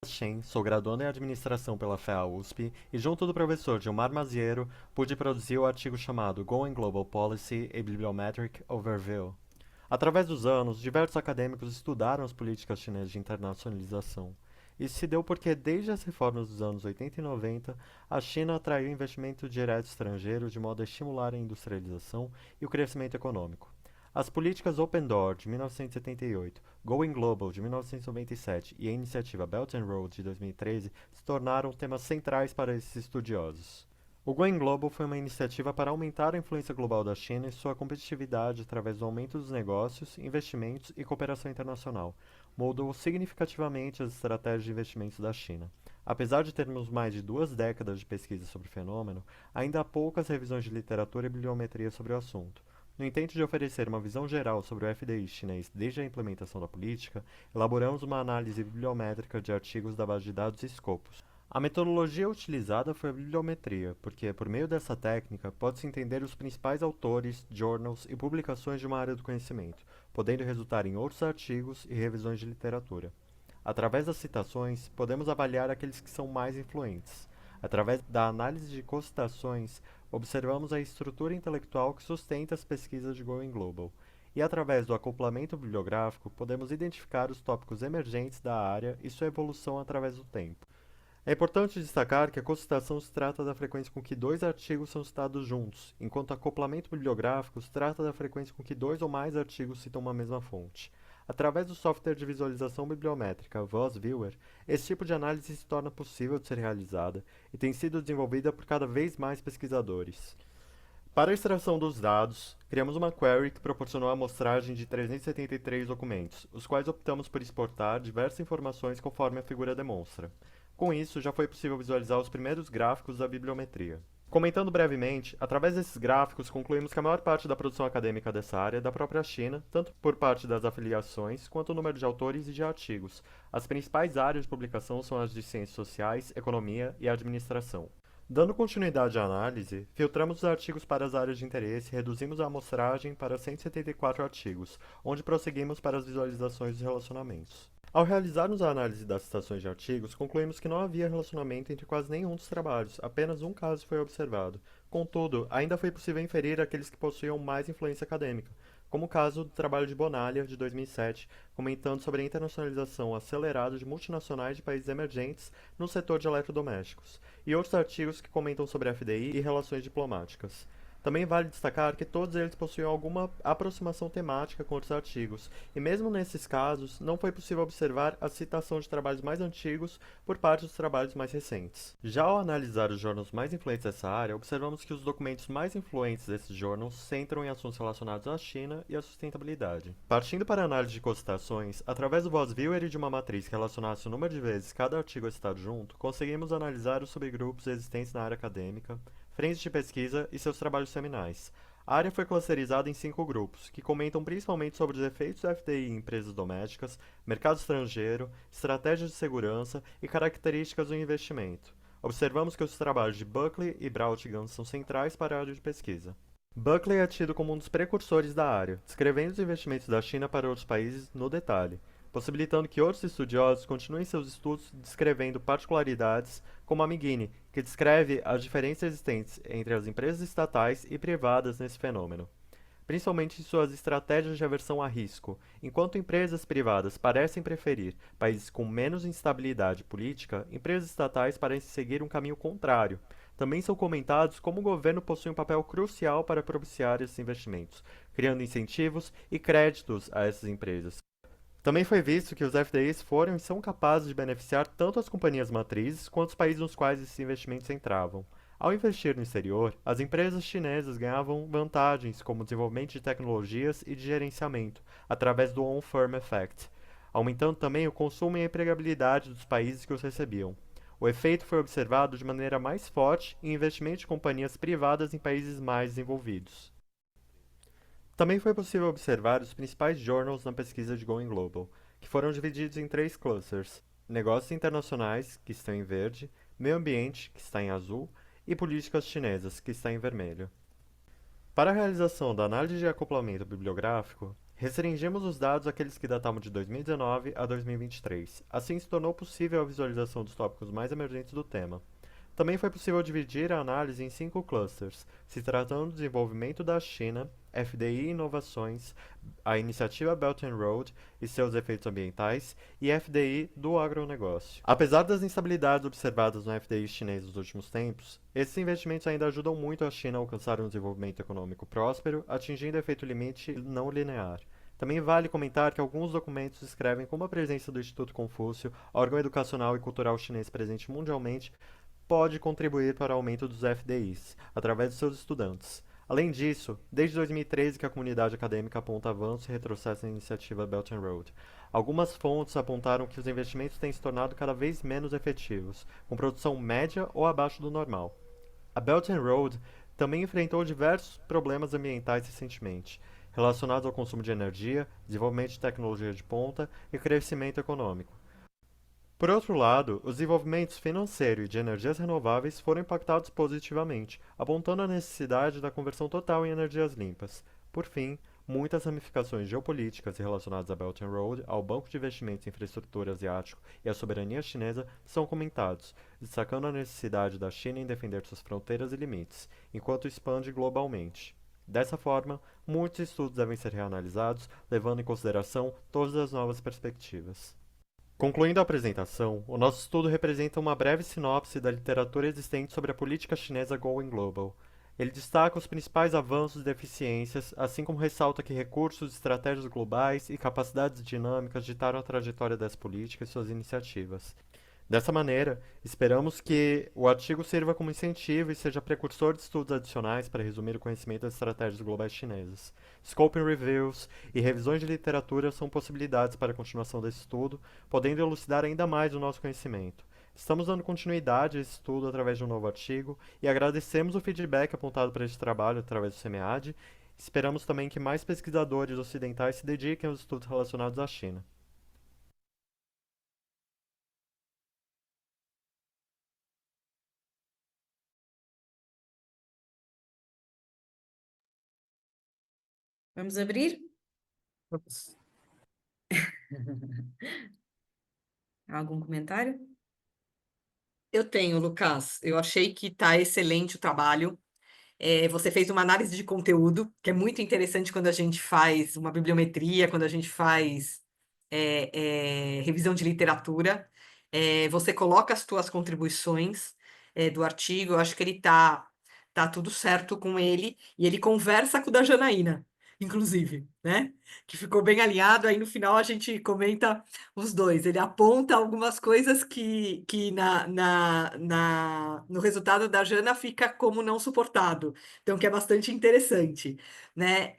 Shen, sou graduando em administração pela FEA-USP e junto do professor Gilmar Maziero pude produzir o artigo chamado Going Global Policy: A Bibliometric Overview. Através dos anos, diversos acadêmicos estudaram as políticas chinesas de internacionalização. Isso se deu porque, desde as reformas dos anos 80 e 90, a China atraiu investimento direto estrangeiro de modo a estimular a industrialização e o crescimento econômico. As políticas Open Door, de 1978, Going Global, de 1997 e a iniciativa Belt and Road, de 2013, se tornaram temas centrais para esses estudiosos. O Going Global foi uma iniciativa para aumentar a influência global da China e sua competitividade através do aumento dos negócios, investimentos e cooperação internacional. Mudou significativamente as estratégias de investimentos da China. Apesar de termos mais de 2 décadas de pesquisa sobre o fenômeno, ainda há poucas revisões de literatura e bibliometria sobre o assunto. No intento de oferecer uma visão geral sobre o FDI chinês desde a implementação da política, elaboramos uma análise bibliométrica de artigos da base de dados e Scopus. A metodologia utilizada foi a bibliometria, porque, por meio dessa técnica, pode-se entender os principais autores, journals e publicações de uma área do conhecimento, podendo resultar em outros artigos e revisões de literatura. Através das citações, podemos avaliar aqueles que são mais influentes. Através da análise de citações, observamos a estrutura intelectual que sustenta as pesquisas de Going Global. E através do acoplamento bibliográfico, podemos identificar os tópicos emergentes da área e sua evolução através do tempo. É importante destacar que a concitação se trata da frequência com que 2 artigos são citados juntos, enquanto o acoplamento bibliográfico se trata da frequência com que 2 ou mais artigos citam uma mesma fonte. Através do software de visualização bibliométrica Voz Viewer, esse tipo de análise se torna possível de ser realizada e tem sido desenvolvida por cada vez mais pesquisadores. Para a extração dos dados, criamos uma query que proporcionou a amostragem de 373 documentos, os quais optamos por exportar diversas informações conforme a figura demonstra. Com isso, já foi possível visualizar os primeiros gráficos da bibliometria. Comentando brevemente, através desses gráficos concluímos que a maior parte da produção acadêmica dessa área é da própria China, tanto por parte das afiliações quanto o número de autores e de artigos. As principais áreas de publicação são as de ciências sociais, economia e administração. Dando continuidade à análise, filtramos os artigos para as áreas de interesse e reduzimos a amostragem para 174 artigos, onde prosseguimos para as visualizações dos relacionamentos. Ao realizarmos a análise das citações de artigos, concluímos que não havia relacionamento entre quase nenhum dos trabalhos, apenas um caso foi observado. Contudo, ainda foi possível inferir aqueles que possuíam mais influência acadêmica, como o caso do trabalho de Bonalha, de 2007, comentando sobre a internacionalização acelerada de multinacionais de países emergentes no setor de eletrodomésticos, e outros artigos que comentam sobre FDI e relações diplomáticas. Também vale destacar que todos eles possuíam alguma aproximação temática com outros artigos, e mesmo nesses casos, não foi possível observar a citação de trabalhos mais antigos por parte dos trabalhos mais recentes. Já ao analisar os jornais mais influentes dessa área, observamos que os documentos mais influentes desses jornais centram em assuntos relacionados à China e à sustentabilidade. Partindo para a análise de citações, através do Voss-Viewer e de uma matriz que relacionasse o número de vezes cada artigo é citado junto, conseguimos analisar os subgrupos existentes na área acadêmica, frentes de pesquisa e seus trabalhos seminais. A área foi clusterizada em 5 grupos, que comentam principalmente sobre os efeitos do FDI em empresas domésticas, mercado estrangeiro, estratégias de segurança e características do investimento. Observamos que os trabalhos de Buckley e Brautigan são centrais para a área de pesquisa. Buckley é tido como um dos precursores da área, descrevendo os investimentos da China para outros países no detalhe, possibilitando que outros estudiosos continuem seus estudos descrevendo particularidades, como a McGinney, que descreve as diferenças existentes entre as empresas estatais e privadas nesse fenômeno, principalmente em suas estratégias de aversão a risco. Enquanto empresas privadas parecem preferir países com menos instabilidade política, empresas estatais parecem seguir um caminho contrário. Também são comentados como o governo possui um papel crucial para propiciar esses investimentos, criando incentivos e créditos a essas empresas. Também foi visto que os FDIs foram e são capazes de beneficiar tanto as companhias matrizes quanto os países nos quais esses investimentos entravam. Ao investir no exterior, as empresas chinesas ganhavam vantagens como o desenvolvimento de tecnologias e de gerenciamento, através do On-Firm Effect, aumentando também o consumo e a empregabilidade dos países que os recebiam. O efeito foi observado de maneira mais forte em investimentos de companhias privadas em países mais desenvolvidos. Também foi possível observar os principais journals na pesquisa de Going Global, que foram divididos em 3 clusters: negócios internacionais, que estão em verde, meio ambiente, que está em azul, e políticas chinesas, que está em vermelho. Para a realização da análise de acoplamento bibliográfico, restringimos os dados àqueles que datavam de 2019 a 2023. Assim se tornou possível a visualização dos tópicos mais emergentes do tema. Também foi possível dividir a análise em 5 clusters, se tratando do desenvolvimento da China, FDI e inovações, a iniciativa Belt and Road e seus efeitos ambientais, e FDI do agronegócio. Apesar das instabilidades observadas no FDI chinês nos últimos tempos, esses investimentos ainda ajudam muito a China a alcançar um desenvolvimento econômico próspero, atingindo efeito limite não linear. Também vale comentar que alguns documentos descrevem como a presença do Instituto Confúcio, órgão educacional e cultural chinês presente mundialmente, pode contribuir para o aumento dos FDIs, através de seus estudantes. Além disso, desde 2013 que a comunidade acadêmica aponta avanço e retrocesso na iniciativa Belt and Road. Algumas fontes apontaram que os investimentos têm se tornado cada vez menos efetivos, com produção média ou abaixo do normal. A Belt and Road também enfrentou diversos problemas ambientais recentemente, relacionados ao consumo de energia, desenvolvimento de tecnologia de ponta e crescimento econômico. Por outro lado, os desenvolvimentos financeiro e de energias renováveis foram impactados positivamente, apontando a necessidade da conversão total em energias limpas. Por fim, muitas ramificações geopolíticas relacionadas à Belt and Road, ao Banco de Investimentos em Infraestrutura Asiático e à soberania chinesa são comentados, destacando a necessidade da China em defender suas fronteiras e limites, enquanto expande globalmente. Dessa forma, muitos estudos devem ser reanalisados, levando em consideração todas as novas perspectivas. Concluindo a apresentação, o nosso estudo representa uma breve sinopse da literatura existente sobre a política chinesa Going Global. Ele destaca os principais avanços e deficiências, assim como ressalta que recursos, estratégias globais e capacidades dinâmicas ditaram a trajetória dessa política e suas iniciativas. Dessa maneira, esperamos que o artigo sirva como incentivo e seja precursor de estudos adicionais para resumir o conhecimento das estratégias globais chinesas. Scoping reviews e revisões de literatura são possibilidades para a continuação desse estudo, podendo elucidar ainda mais o nosso conhecimento. Estamos dando continuidade a esse estudo através de um novo artigo e agradecemos o feedback apontado para este trabalho através do SEMEAD. Esperamos também que mais pesquisadores ocidentais se dediquem aos estudos relacionados à China. Vamos abrir? Algum comentário? Eu tenho, Lucas. Eu achei que está excelente o trabalho. Você fez uma análise de conteúdo, que é muito interessante quando a gente faz uma bibliometria, quando a gente faz revisão de literatura. Você coloca as suas contribuições do artigo. Eu acho que ele está tá tudo certo com ele, e ele conversa com o da Janaína, inclusive, né? Que ficou bem alinhado, aí no final a gente comenta os dois. Ele aponta algumas coisas que no resultado da Jana fica como não suportado, então que é bastante interessante, né?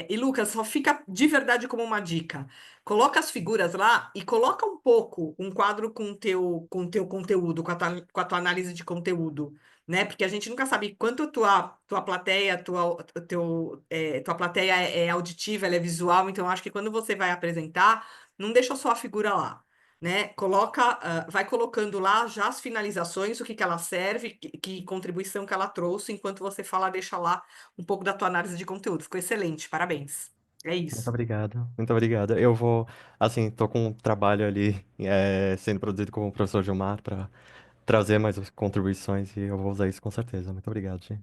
E Lucas, só fica de verdade como uma dica. Coloca as figuras lá e coloca um pouco um quadro com teu conteúdo, com a tua análise de conteúdo, né? Porque a gente nunca sabe quanto tua plateia, tua plateia é auditiva, ela é visual, então eu acho que quando você vai apresentar, não deixa só a figura lá. Né? Vai colocando lá já as finalizações, o que que ela serve, que contribuição que ela trouxe, enquanto você fala, deixa lá um pouco da tua análise de conteúdo. Ficou excelente, parabéns. É Muito isso. obrigado, muito obrigado. Eu vou, assim, tô com um trabalho ali sendo produzido com o professor Gilmar para trazer mais contribuições e eu vou usar isso com certeza. Muito obrigado, gente.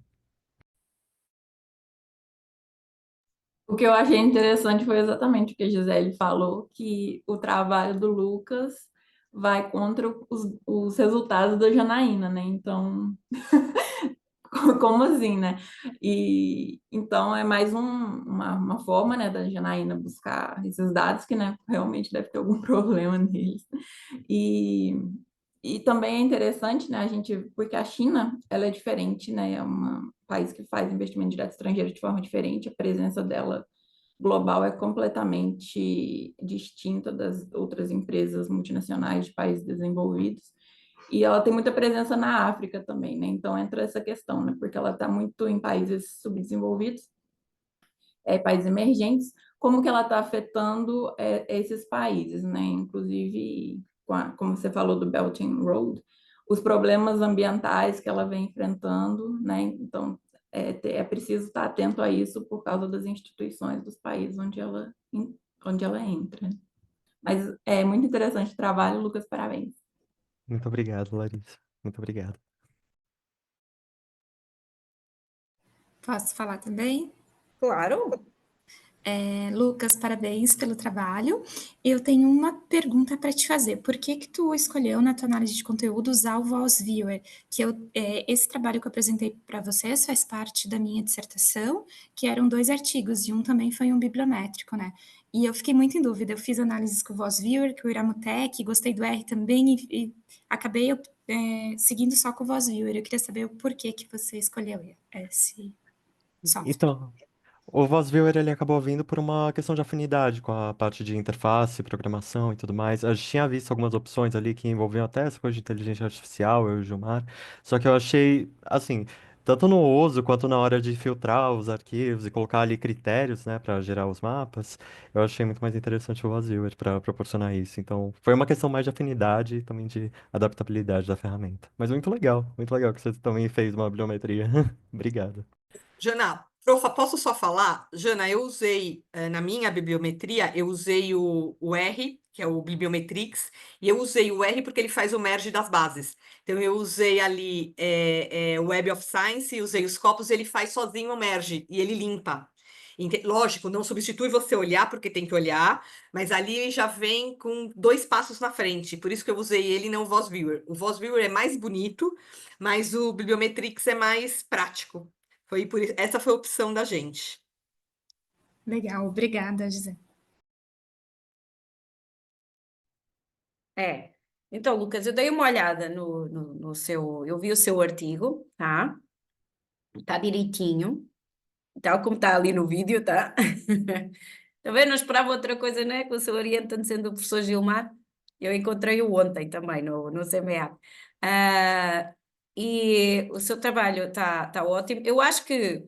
O que eu achei interessante foi exatamente o que a Gisele falou, que o trabalho do Lucas vai contra os resultados da Janaína, né? Então, como assim, né? E então é mais uma forma, né, da Janaína buscar esses dados que, né, realmente deve ter algum problema neles. E, e também é interessante, né, a gente, porque a China, ela é diferente, né? É um país que faz investimento direto estrangeiro de forma diferente, a presença dela global é completamente distinta das outras empresas multinacionais de países desenvolvidos. E ela tem muita presença na África também, né? Então entra essa questão, né? Porque ela está muito em países subdesenvolvidos, países emergentes, como que ela está afetando esses países, né? Inclusive, como você falou do Belt and Road, os problemas ambientais que ela vem enfrentando, né? Então, é preciso estar atento a isso por causa das instituições dos países onde ela entra. Mas é muito interessante o trabalho, Lucas, parabéns. Muito obrigado, Larissa. Muito obrigado. Posso falar também? Claro. Lucas, parabéns pelo trabalho. Eu tenho uma pergunta para te fazer. Por que que tu escolheu na tua análise de conteúdo usar o Voz Viewer? Esse trabalho que eu apresentei para vocês faz parte da minha dissertação, que eram 2 artigos, e um também foi um bibliométrico, né? E eu fiquei muito em dúvida. Eu fiz análises com o Voz Viewer, com o Iramutec, gostei do R também, e acabei seguindo só com o Voz Viewer. Eu queria saber o porquê que você escolheu esse software. Então, o VozViewer ele acabou vindo por uma questão de afinidade com a parte de interface, programação e tudo mais. Eu tinha visto algumas opções ali que envolviam até essa coisa de inteligência artificial, eu e o Gilmar. Só que eu achei, assim, tanto no uso quanto na hora de filtrar os arquivos e colocar ali critérios, né, para gerar os mapas, eu achei muito mais interessante o VozViewer para proporcionar isso. Então, foi uma questão mais de afinidade e também de adaptabilidade da ferramenta. Mas muito legal que você também fez uma bibliometria. Obrigado. Jana, profa, posso só falar? Jana, eu usei, na minha bibliometria, eu usei o R, que é o Bibliometrix, e eu usei o R porque ele faz o merge das bases. Então, eu usei ali o Web of Science, e usei os copos, ele faz sozinho o merge, e ele limpa. Lógico, não substitui você olhar, porque tem que olhar, mas ali já vem com 2 passos na frente, por isso que eu usei ele e não o Voz Viewer. O Voz Viewer é mais bonito, mas o Bibliometrix é mais prático. Foi por isso, essa foi a opção da gente. Legal, obrigada, Gisele. É. Então, Lucas, eu dei uma olhada no seu, eu vi o seu artigo, tá? Está direitinho, tal como está ali no vídeo, tá? Também não esperava outra coisa, né? Com o seu orientando sendo o professor Gilmar. Eu encontrei-o ontem também no CMA. E o seu trabalho está ótimo. Eu acho que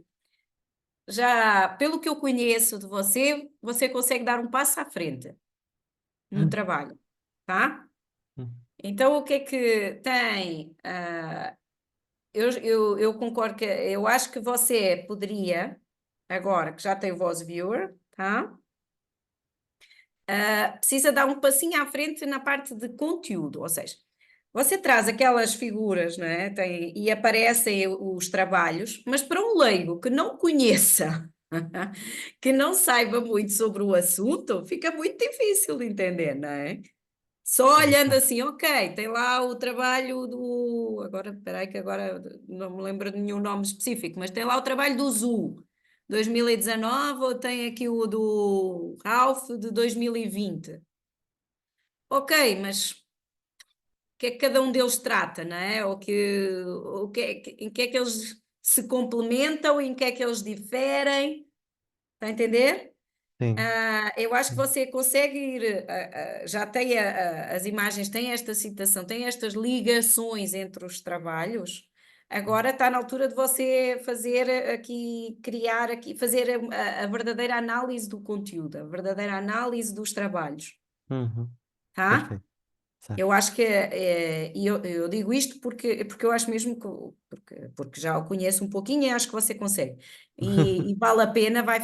já, pelo que eu conheço de você, você consegue dar um passo à frente no trabalho, tá? Então, o que é que tem? Eu concordo que eu acho que você poderia, agora que já tem voz viewer, tá? Precisa dar um passinho à frente na parte de conteúdo, ou seja, você traz aquelas figuras, não é? E aparecem os trabalhos, mas para um leigo que não conheça, que não saiba muito sobre o assunto, fica muito difícil de entender, não é? Só De olhando fato. assim, ok, tem lá o trabalho do. Agora, espera aí que agora não me lembro de nenhum nome específico, mas tem lá o trabalho do ZU 2019 ou tem aqui o do Ralph de 2020. Ok, mas o que é que cada um deles trata, não é? Em que é que eles se complementam, em que é que eles diferem, está a entender? Sim. Eu acho que Sim. você consegue ir, já tem as imagens, tem esta citação, tem estas ligações entre os trabalhos. Agora está na altura de você fazer aqui, criar aqui, fazer a verdadeira análise do conteúdo, a verdadeira análise dos trabalhos, Uhum. tá? Perfeito. Certo. Eu acho que e eu digo isto porque eu acho mesmo que porque já o conheço um pouquinho e acho que você consegue. E vale a pena, vai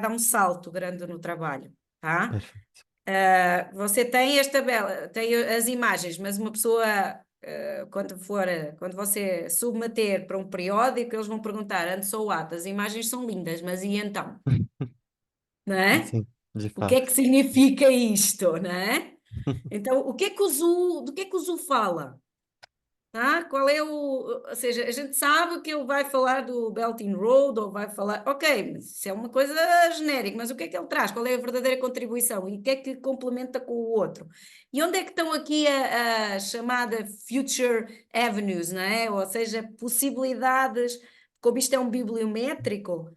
dar um salto grande no trabalho, tá? Perfeito. Você tem tem as imagens, mas uma pessoa quando você submeter para um periódico, eles vão perguntar antes ou what, as imagens são lindas, mas e então? Não é? Sim, de O que é que fato. significa isto, não é? Então, do que é que o Zu fala? Tá? Qual é ou seja, a gente sabe que ele vai falar do Belt and Road ou vai falar, ok, mas isso é uma coisa genérica, mas o que é que ele traz? Qual é a verdadeira contribuição? E o que é que complementa com o outro? E onde é que estão aqui a chamada Future Avenues, não é? Ou seja, possibilidades, como isto é um bibliométrico,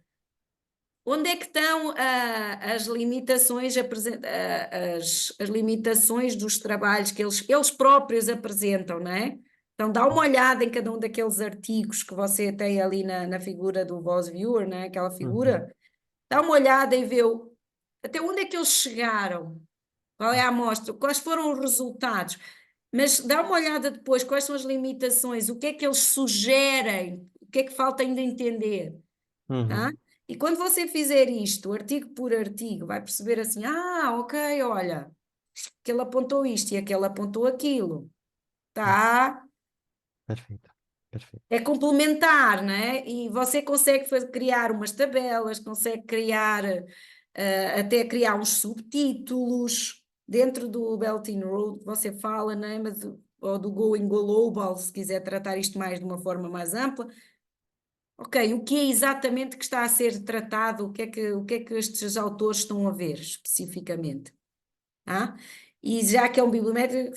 onde é que estão as limitações, as limitações dos trabalhos que eles próprios apresentam, não é? Então dá uma olhada em cada um daqueles artigos que você tem ali na figura do Voice Viewer, não é? Aquela Uhum. figura. Dá uma olhada e vê até onde é que eles chegaram, qual é a amostra, quais foram os resultados. Mas dá uma olhada depois, quais são as limitações, o que é que eles sugerem, o que é que falta ainda entender. Tá? Uhum. E quando você fizer isto, artigo por artigo, vai perceber assim: ok, olha, que ele apontou isto e aquele apontou aquilo. Tá? Perfeito. Perfeito. É complementar, né? E você consegue criar umas tabelas, consegue criar, até criar uns subtítulos dentro do Belt and Road, que você fala, né? Mas, ou do Going Global, se quiser tratar isto mais de uma forma mais ampla. Ok, o que é exatamente que está a ser tratado? O que é que estes autores estão a ver especificamente? Ah? E já que é um bibliométrico,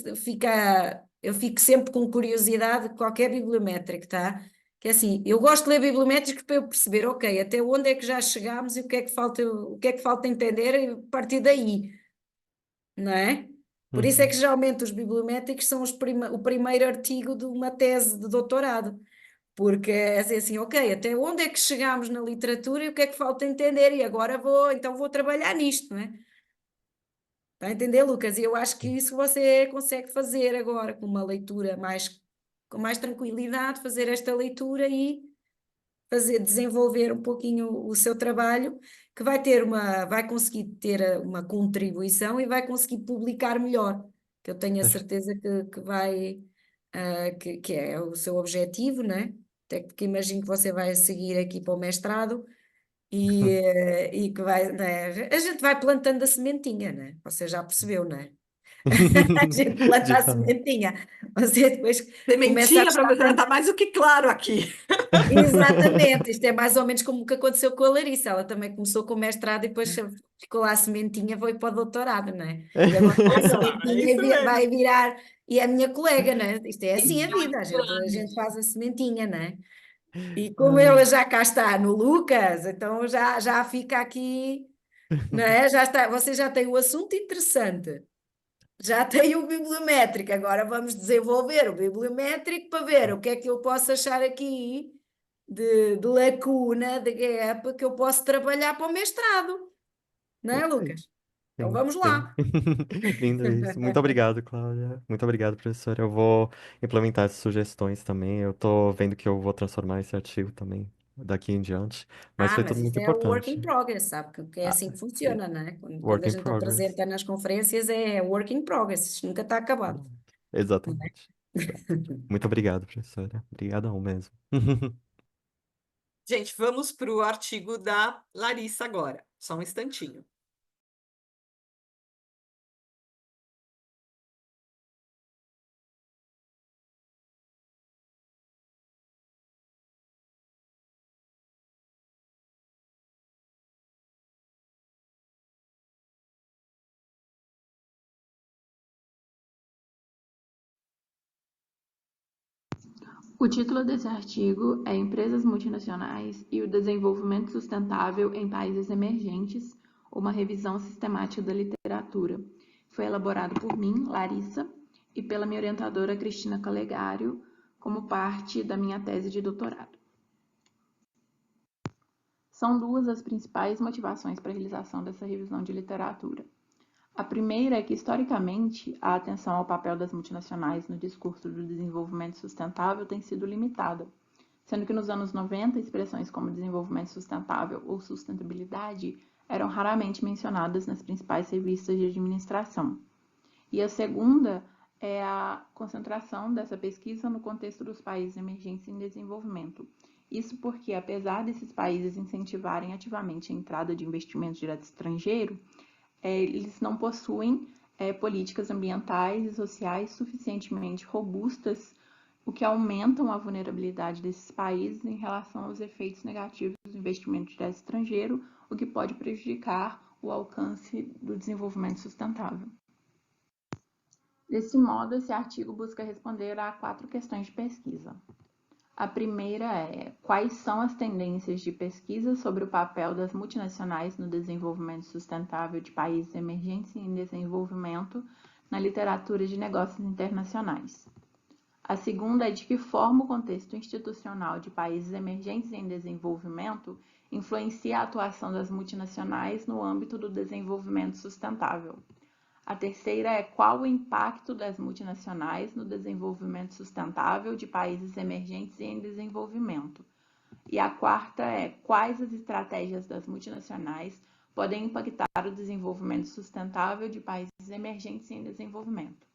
eu fico sempre com curiosidade de qualquer bibliométrico, tá? Que é assim, eu gosto de ler bibliométricos para eu perceber, ok, até onde é que já chegámos e o que é que falta entender e partir daí, não é? Por isso é que Uhum. geralmente os bibliométricos são o primeiro artigo de uma tese de doutorado. Porque é assim, ok, até onde é que chegamos na literatura e o que é que falta entender? E agora então vou trabalhar nisto, não é? Está a entender, Lucas? E eu acho que Sim. isso você consegue fazer agora com uma leitura com mais tranquilidade, fazer esta leitura e desenvolver um pouquinho o seu trabalho, que vai conseguir ter uma contribuição e vai conseguir publicar melhor, que eu tenho a Perfeito. certeza que vai, que é o seu objetivo, né? Até que imagino que você vai seguir aqui para o mestrado e que vai, né? A gente vai plantando a sementinha, né? Você já percebeu, né? A gente planta De a fato. sementinha, você depois começa a Sementinha para ver se está mais do que claro aqui. Exatamente, isto é mais ou menos como o que aconteceu com a Larissa. Ela também começou com o mestrado e depois ficou lá a sementinha, foi para o doutorado, não é? E agora a Exato, é sementinha isso mesmo. vai virar, e é a minha colega, não é? Isto é assim a vida, a Planos. gente faz a sementinha, não é? E como Ai. ela já cá está no Lucas, então já fica aqui, não é? Já está, você já tem o assunto interessante. Já tem o bibliométrico, agora vamos desenvolver o bibliométrico para ver o que é que eu posso achar aqui de lacuna, de gap, que eu posso trabalhar para o mestrado, não é, Perfeito. Lucas? Então Sim, vamos sim. lá. Lindo isso. Muito obrigado, Cláudia. Muito obrigado, professora. Eu vou implementar essas sugestões também. Eu tô vendo que eu vou transformar esse artigo também daqui em diante. Mas foi Mas tudo isso muito é o work importante. in progress, sabe? Que é Ah, assim que sim. funciona, não é? Quando Work a in gente progress. apresenta nas conferências é work in progress, isto nunca está acabado. Pronto. Não é? Exatamente. Exato. Muito obrigado, professora. Obrigadão mesmo. Gente, vamos para o artigo da Larissa agora. Só um instantinho. O título desse artigo é Empresas Multinacionais e o Desenvolvimento Sustentável em Países Emergentes, uma revisão sistemática da literatura. Foi elaborado por mim, Larissa, e pela minha orientadora Cristina Calegário, como parte da minha tese de doutorado. São duas as principais motivações para a realização dessa revisão de literatura. A primeira é que, historicamente, a atenção ao papel das multinacionais no discurso do desenvolvimento sustentável tem sido limitada, sendo que nos anos 90, expressões como desenvolvimento sustentável ou sustentabilidade eram raramente mencionadas nas principais revistas de administração. E a segunda é a concentração dessa pesquisa no contexto dos países emergentes em desenvolvimento. Isso porque, apesar desses países incentivarem ativamente a entrada de investimentos direto estrangeiro, eles não possuem políticas ambientais e sociais suficientemente robustas, o que aumentam a vulnerabilidade desses países em relação aos efeitos negativos do investimento direto estrangeiro, o que pode prejudicar o alcance do desenvolvimento sustentável. Desse modo, esse artigo busca responder a 4 questões de pesquisa. A primeira é: quais são as tendências de pesquisa sobre o papel das multinacionais no desenvolvimento sustentável de países emergentes e em desenvolvimento na literatura de negócios internacionais? A segunda é: de que forma o contexto institucional de países emergentes e em desenvolvimento influencia a atuação das multinacionais no âmbito do desenvolvimento sustentável? A terceira é: qual o impacto das multinacionais no desenvolvimento sustentável de países emergentes e em desenvolvimento? E a quarta é: quais as estratégias das multinacionais podem impactar o desenvolvimento sustentável de países emergentes e em desenvolvimento?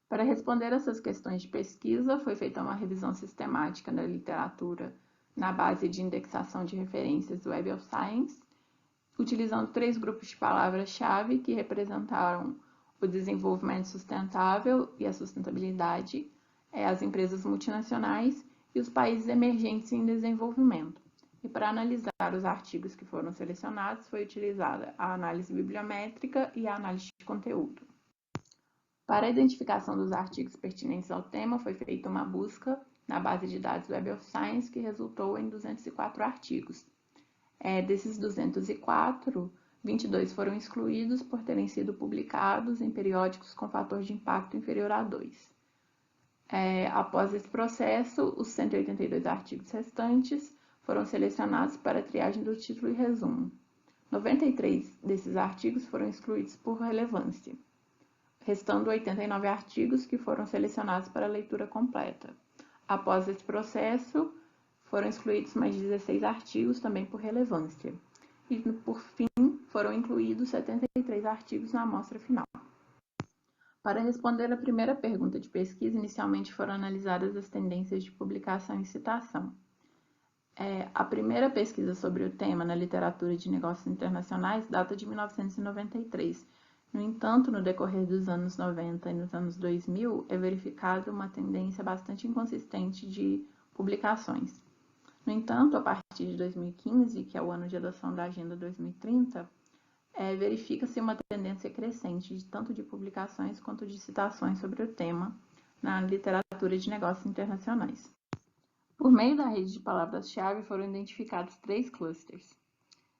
Para responder essas questões de pesquisa, foi feita uma revisão sistemática da literatura na base de indexação de referências do Web of Science, utilizando 3 grupos de palavras-chave que representaram o desenvolvimento sustentável e a sustentabilidade, as empresas multinacionais e os países emergentes em desenvolvimento. E para analisar os artigos que foram selecionados, foi utilizada a análise bibliométrica e a análise de conteúdo. Para a identificação dos artigos pertinentes ao tema, foi feita uma busca na base de dados Web of Science, que resultou em 204 artigos. Desses 204, 22 foram excluídos por terem sido publicados em periódicos com fator de impacto inferior a 2. Após esse processo, os 182 artigos restantes foram selecionados para a triagem do título e resumo. 93 desses artigos foram excluídos por relevância, restando 89 artigos que foram selecionados para a leitura completa. Após esse processo, foram excluídos mais 16 artigos, também por relevância. E, por fim, foram incluídos 73 artigos na amostra final. Para responder a primeira pergunta de pesquisa, inicialmente foram analisadas as tendências de publicação e citação. A primeira pesquisa sobre o tema na literatura de negócios internacionais data de 1993. No entanto, no decorrer dos anos 90 e nos anos 2000, é verificada uma tendência bastante inconsistente de publicações. No entanto, a partir de 2015, que é o ano de adoção da Agenda 2030, verifica-se uma tendência crescente tanto de publicações quanto de citações sobre o tema na literatura de negócios internacionais. Por meio da rede de palavras-chave foram identificados 3 clusters,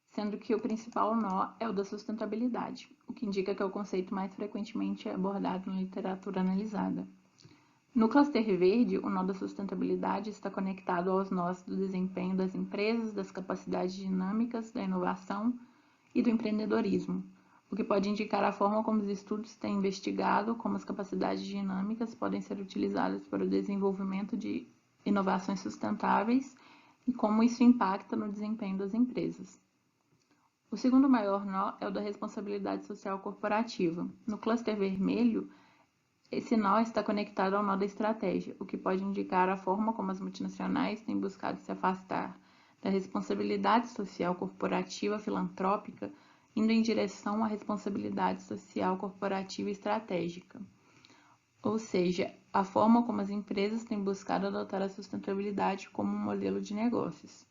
sendo que o principal nó é o da sustentabilidade, o que indica que é o conceito mais frequentemente abordado na literatura analisada. No cluster verde, o nó da sustentabilidade está conectado aos nós do desempenho das empresas, das capacidades dinâmicas, da inovação e do empreendedorismo, o que pode indicar a forma como os estudos têm investigado como as capacidades dinâmicas podem ser utilizadas para o desenvolvimento de inovações sustentáveis e como isso impacta no desempenho das empresas. O segundo maior nó é o da responsabilidade social corporativa. No cluster vermelho, esse nó está conectado ao nó da estratégia, o que pode indicar a forma como as multinacionais têm buscado se afastar da responsabilidade social corporativa filantrópica, indo em direção à responsabilidade social corporativa estratégica. Ou seja, a forma como as empresas têm buscado adotar a sustentabilidade como um modelo de negócios.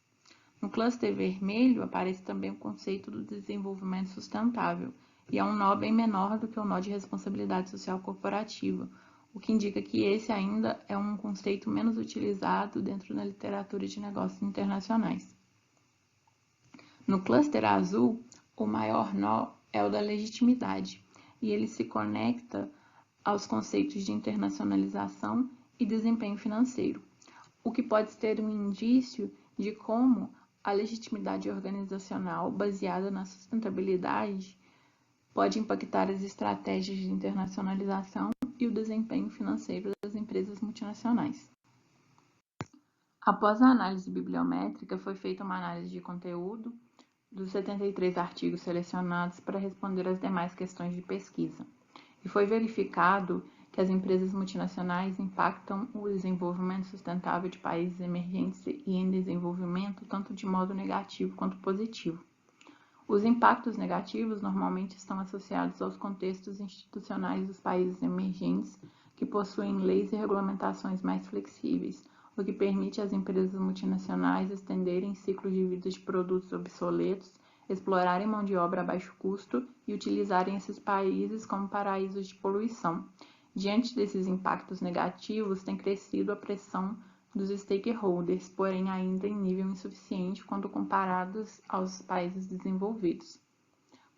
No cluster vermelho aparece também o conceito do desenvolvimento sustentável, e é um nó bem menor do que o nó de responsabilidade social corporativa, o que indica que esse ainda é um conceito menos utilizado dentro da literatura de negócios internacionais. No cluster azul, o maior nó é o da legitimidade, e ele se conecta aos conceitos de internacionalização e desempenho financeiro, o que pode ter um indício de como a legitimidade organizacional baseada na sustentabilidade pode impactar as estratégias de internacionalização e o desempenho financeiro das empresas multinacionais. Após a análise bibliométrica, foi feita uma análise de conteúdo dos 73 artigos selecionados para responder às demais questões de pesquisa, e foi verificado que as empresas multinacionais impactam o desenvolvimento sustentável de países emergentes e em desenvolvimento tanto de modo negativo quanto positivo. Os impactos negativos normalmente estão associados aos contextos institucionais dos países emergentes, que possuem leis e regulamentações mais flexíveis, o que permite às empresas multinacionais estenderem ciclos de vida de produtos obsoletos, explorarem mão de obra a baixo custo e utilizarem esses países como paraísos de poluição. Diante desses impactos negativos, tem crescido a pressão dos stakeholders, porém ainda em nível insuficiente quando comparados aos países desenvolvidos.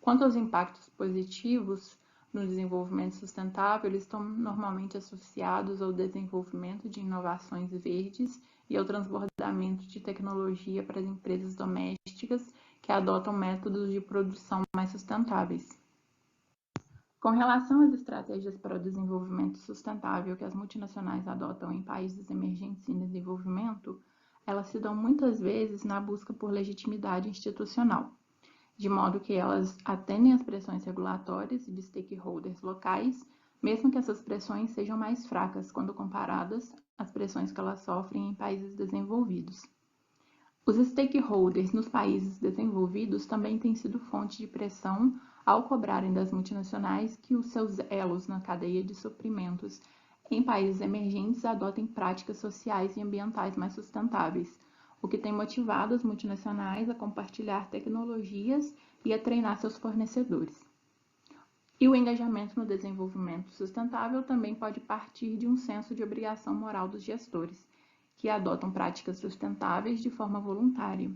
Quanto aos impactos positivos no desenvolvimento sustentável, eles estão normalmente associados ao desenvolvimento de inovações verdes e ao transbordamento de tecnologia para as empresas domésticas que adotam métodos de produção mais sustentáveis. Com relação às estratégias para o desenvolvimento sustentável que as multinacionais adotam em países emergentes em desenvolvimento, elas se dão muitas vezes na busca por legitimidade institucional, de modo que elas atendem às pressões regulatórias e de stakeholders locais, mesmo que essas pressões sejam mais fracas quando comparadas às pressões que elas sofrem em países desenvolvidos. Os stakeholders nos países desenvolvidos também têm sido fonte de pressão ao cobrarem das multinacionais que os seus elos na cadeia de suprimentos em países emergentes adotem práticas sociais e ambientais mais sustentáveis, o que tem motivado as multinacionais a compartilhar tecnologias e a treinar seus fornecedores. E o engajamento no desenvolvimento sustentável também pode partir de um senso de obrigação moral dos gestores, que adotam práticas sustentáveis de forma voluntária.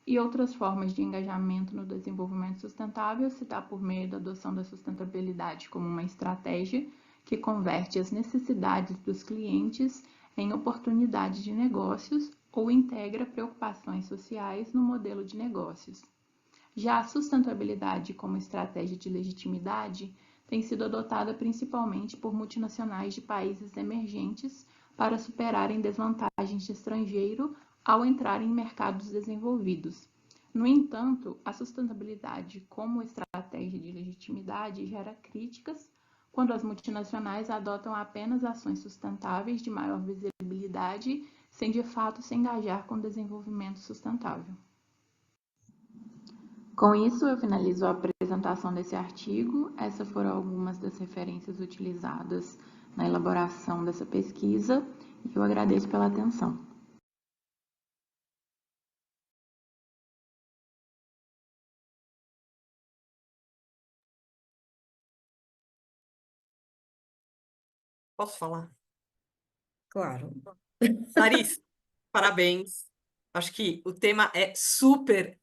E outras formas de engajamento no desenvolvimento sustentável se dá por meio da adoção da sustentabilidade como uma estratégia que converte as necessidades dos clientes em oportunidades de negócios ou integra preocupações sociais no modelo de negócios. Já a sustentabilidade como estratégia de legitimidade tem sido adotada principalmente por multinacionais de países emergentes para superarem desvantagens de estrangeiro ao entrar em mercados desenvolvidos. No entanto, a sustentabilidade como estratégia de legitimidade gera críticas quando as multinacionais adotam apenas ações sustentáveis de maior visibilidade, sem de fato se engajar com o desenvolvimento sustentável. Com isso, eu finalizo a apresentação desse artigo. Essas foram algumas das referências utilizadas na elaboração dessa pesquisa e eu agradeço pela atenção. Posso falar? Claro. Larissa, parabéns. Acho que o tema é super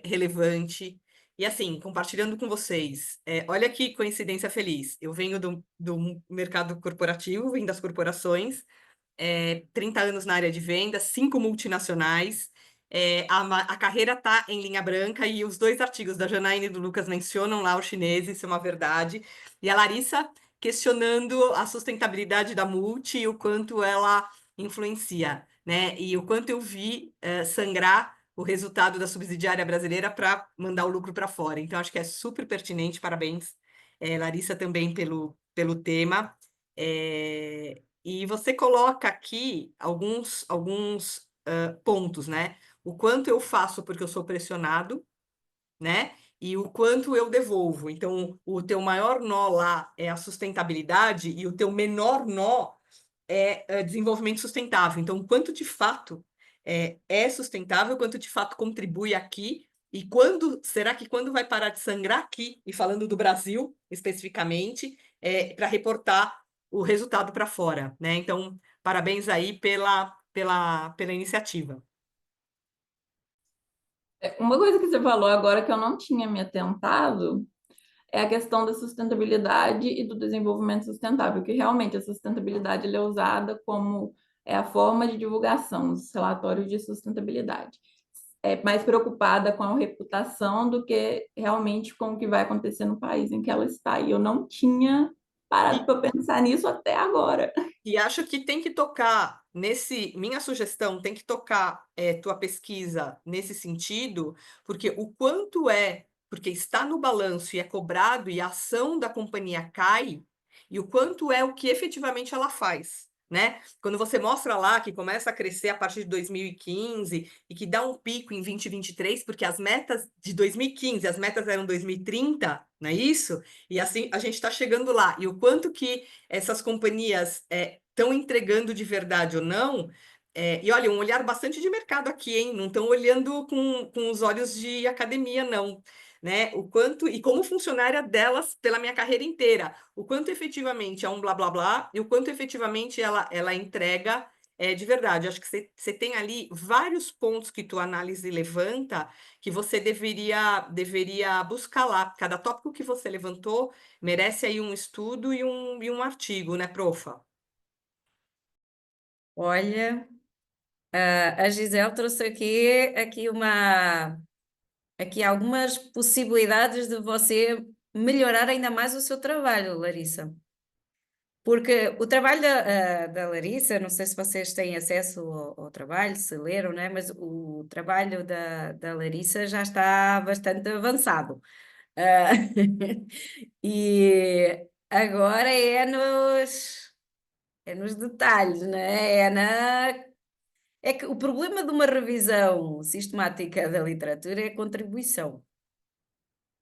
relevante. E assim, compartilhando com vocês, olha que coincidência feliz. Eu venho do mercado corporativo, venho das corporações, 30 anos na área de vendas, 5 multinacionais. A carreira está em linha branca e os 2 artigos da Janaína e do Lucas mencionam lá os chineses, isso é uma verdade. E a Larissa questionando a sustentabilidade da multi e o quanto ela influencia, né? E o quanto eu vi sangrar o resultado da subsidiária brasileira para mandar o lucro para fora. Então, acho que é super pertinente. Parabéns, Larissa, também pelo tema. E você coloca aqui alguns pontos, né? O quanto eu faço porque eu sou pressionado, né? E o quanto eu devolvo. Então, o teu maior nó lá é a sustentabilidade e o teu menor nó é desenvolvimento sustentável. Então, quanto de fato é sustentável, quanto de fato contribui aqui, e será que quando vai parar de sangrar aqui, e falando do Brasil especificamente, para reportar o resultado para fora, né? Então, parabéns aí pela iniciativa. Uma coisa que você falou agora que eu não tinha me atentado é a questão da sustentabilidade e do desenvolvimento sustentável, que realmente a sustentabilidade ela é usada como a forma de divulgação dos relatórios de sustentabilidade. É mais preocupada com a reputação do que realmente com o que vai acontecer no país em que ela está. E eu não tinha parado para pensar nisso até agora. E acho que tem que tocar minha sugestão, tem que tocar tua pesquisa nesse sentido, porque porque está no balanço e é cobrado e a ação da companhia cai, e o quanto é o que efetivamente ela faz, né? Quando você mostra lá que começa a crescer a partir de 2015 e que dá um pico em 2023, porque as metas de 2015, as metas eram 2030, não é isso? E assim a gente está chegando lá. E o quanto que essas companhias estão entregando de verdade ou não. E olha, um olhar bastante de mercado aqui, hein? Não estão olhando com os olhos de academia, não. Né? O quanto, e como funcionária delas pela minha carreira inteira, o quanto efetivamente é um blá blá blá e o quanto efetivamente ela entrega de verdade. Acho que você tem ali vários pontos que tua análise levanta que você deveria buscar lá. Cada tópico que você levantou merece aí um estudo e um artigo, né, profa? Olha, a Gisele trouxe aqui algumas possibilidades de você melhorar ainda mais o seu trabalho, Larissa. Porque o trabalho da Larissa, não sei se vocês têm acesso ao trabalho, se leram, né? Mas o trabalho da Larissa já está bastante avançado. Ah, e agora é nos detalhes, né? É que o problema de uma revisão sistemática da literatura é a contribuição,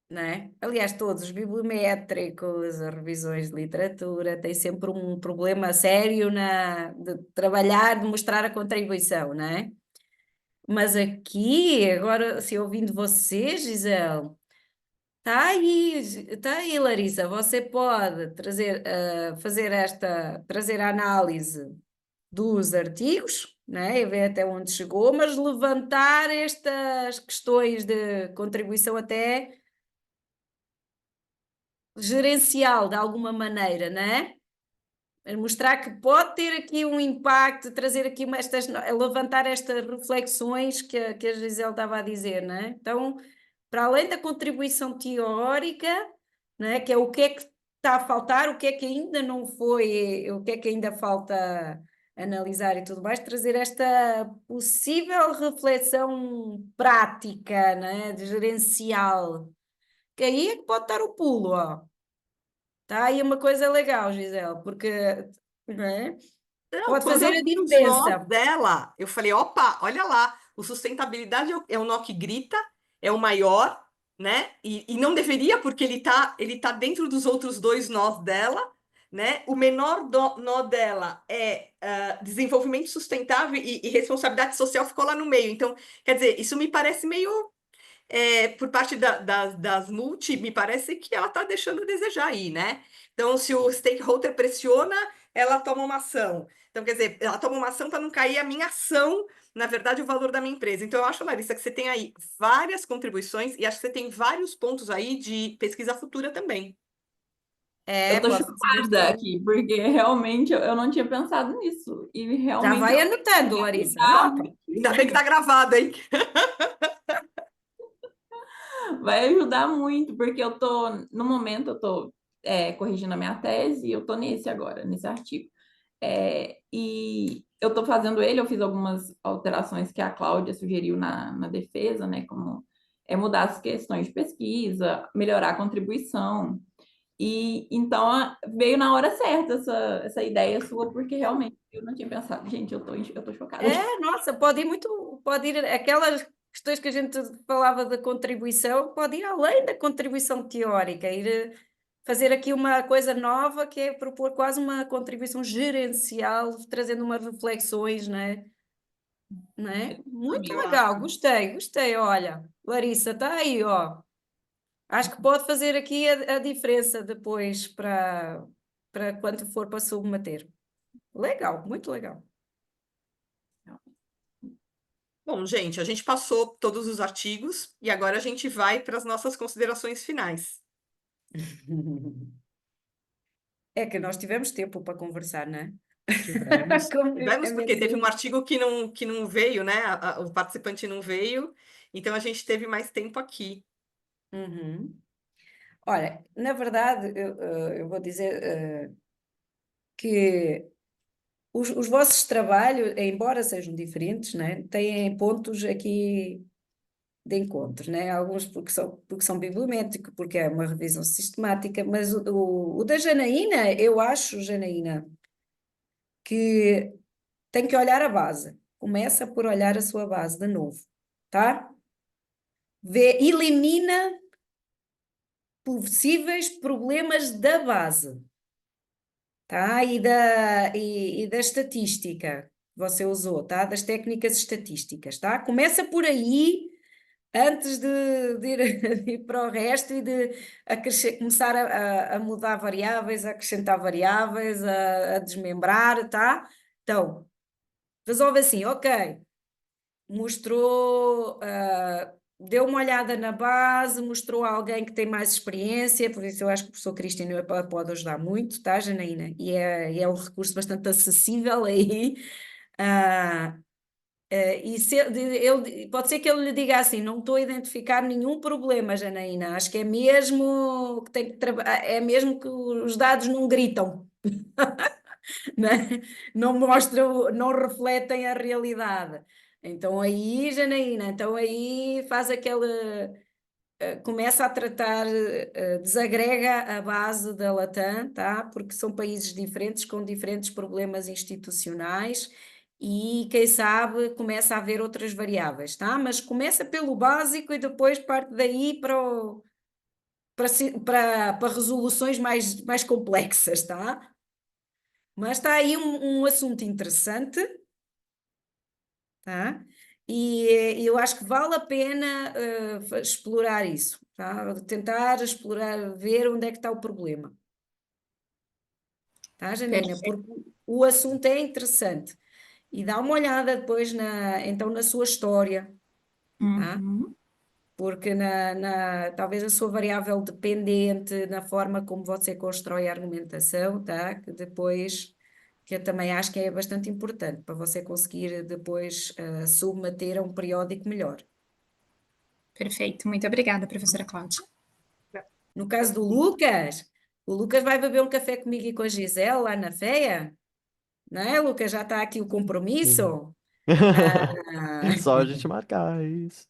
não é? Aliás, todos os bibliométricos, as revisões de literatura, têm sempre um problema sério de trabalhar, de mostrar a contribuição, não é? Mas aqui, agora, se ouvindo você, Gisele, está aí, Larissa, você pode trazer a análise dos artigos, né, e ver até onde chegou, mas levantar estas questões de contribuição até gerencial, de alguma maneira, né? Mostrar que pode ter aqui um impacto, trazer aqui levantar estas reflexões que a Gisele estava a dizer, né? Então, para além da contribuição teórica, né, que é o que é que está a faltar, o que é que ainda não foi, o que é que ainda falta analisar e tudo mais, trazer esta possível reflexão prática, né, de gerencial, que aí é que pode dar o pulo, ó. Está aí uma coisa legal, Gisele, porque, né, Não, pode quando fazer eu a vi os nós diferença. dela, eu falei, opa, olha lá, o sustentabilidade é o nó que grita, é o maior, né? E não deveria, porque ele tá dentro dos outros dois nós dela, né? O menor nó dela é desenvolvimento sustentável e responsabilidade social ficou lá no meio. Então, quer dizer, isso me parece meio por parte das multi, me parece que ela está deixando a desejar aí, né? Então, se o stakeholder pressiona, ela toma uma ação. Então, quer dizer, ela toma uma ação para não cair a minha ação, na verdade, o valor da minha empresa. Então, eu acho, Larissa, que você tem aí várias contribuições e acho que você tem vários pontos aí de pesquisa futura também. Eu tô Pode fazer chocada sim. aqui, porque realmente eu não tinha pensado nisso. E Já realmente vai anotando, Larissa, anota. Ainda bem que tá gravado, hein? vai ajudar muito, porque no momento, eu tô corrigindo a minha tese e eu tô nesse agora, nesse artigo. E eu tô fazendo ele, eu fiz algumas alterações que a Cláudia sugeriu na defesa, né? Como mudar as questões de pesquisa, melhorar a contribuição. E então veio na hora certa essa ideia sua, porque realmente eu não tinha pensado. Gente, eu tô chocada. Nossa, pode ir aquelas questões que a gente falava da contribuição, pode ir além da contribuição teórica, fazer aqui uma coisa nova que é propor quase uma contribuição gerencial, trazendo umas reflexões, né? Muito Eu legal, acho. gostei, olha, Larissa, está aí, ó. Acho que pode fazer aqui a diferença depois para quando for para submeter. Legal, muito legal. Bom, gente, a gente passou todos os artigos e agora a gente vai para as nossas considerações finais. É que nós tivemos tempo para conversar, não é? Tivemos, Como tivemos é porque teve um mesmo. artigo que não veio, né? O participante não veio, então a gente teve mais tempo aqui. Uhum. Olha, na verdade, eu vou dizer que os vossos trabalhos, embora sejam diferentes, né, têm pontos aqui de encontro, né? Alguns porque são bibliométricos, porque é uma revisão sistemática, mas o da Janaína, eu acho, Janaína, que tem que olhar a base. Começa por olhar a sua base de novo, tá? Elimina possíveis problemas da base, tá? E da estatística que você usou, tá? Das técnicas estatísticas, tá? Começa por aí antes de ir, de ir para o resto e de começar a mudar variáveis, a acrescentar variáveis, a desmembrar, tá? Então, resolve assim, ok, mostrou, deu uma olhada na base, mostrou a alguém que tem mais experiência, por isso eu acho que o professor Cristino pode ajudar muito, tá, Janaína? E é um recurso bastante acessível aí. ah, e pode ser que ele lhe diga assim: não estou a identificar nenhum problema, Janaína. Acho que é mesmo que é mesmo que os dados não gritam, né? Não mostram, não refletem a realidade. Então aí, Janaína, então aí faz aquele, começa a tratar, desagrega a base da Latam, tá? Porque são países diferentes, com diferentes problemas institucionais e, quem sabe, começa a haver outras variáveis, tá? Mas começa pelo básico e depois parte daí para resoluções mais complexas, tá? Mas está aí um assunto interessante, tá? E eu acho que vale a pena explorar isso, tá? Tentar explorar, ver onde é que está o problema, tá, Janina? Perfeito. Porque o assunto é interessante. E dá uma olhada depois então na sua história, tá? Uhum. Porque talvez a sua variável dependente, na forma como você constrói a argumentação, tá? Que eu também acho que é bastante importante para você conseguir depois submeter a um periódico melhor. Perfeito. Muito obrigada, professora Cláudia. No caso do Lucas, o Lucas vai beber um café comigo e com a Gisele lá na feia, não é, Lucas? Já está aqui o compromisso. Só a gente marcar é isso.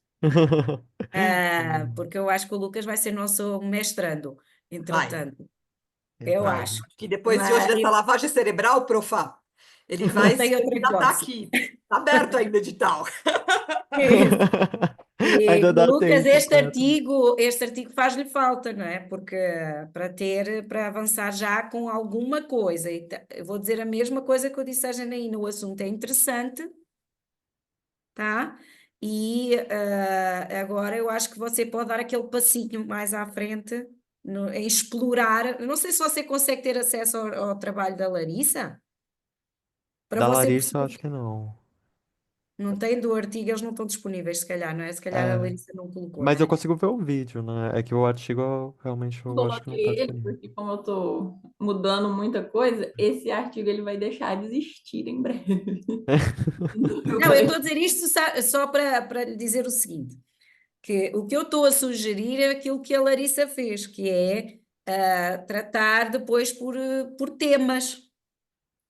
Porque eu acho que o Lucas vai ser nosso mestrando, Vai, entretanto. Eu vai. Verdade. acho. Que depois de hoje Mas dessa lavagem cerebral, profa, ele não vai se tem outra candidatar hipótese. aqui. Tá aberto ainda o edital. Isso. E Ainda dá Lucas, tempo, certo? este artigo faz-lhe falta, não é? Porque para avançar já com alguma coisa, eu vou dizer a mesma coisa que eu disse à Janaína, o assunto é interessante, tá? E agora eu acho que você pode dar aquele passinho mais à frente em explorar. Eu não sei se você consegue ter acesso ao trabalho da Larissa, para Da você Larissa, eu perceber. acho que não. Não tem do artigo, eles não estão disponíveis, se calhar, não é? Se calhar a É, Larissa não colocou, mas eu né? consigo ver o vídeo, né? É que o artigo eu acho que não tá Coloquei ele, disponível. porque como eu tô mudando muita coisa, esse artigo ele vai deixar de existir em breve. Não, eu estou a dizer isto só para lhe dizer o seguinte, que o que eu estou a sugerir é aquilo que a Larissa fez, que é tratar depois por temas,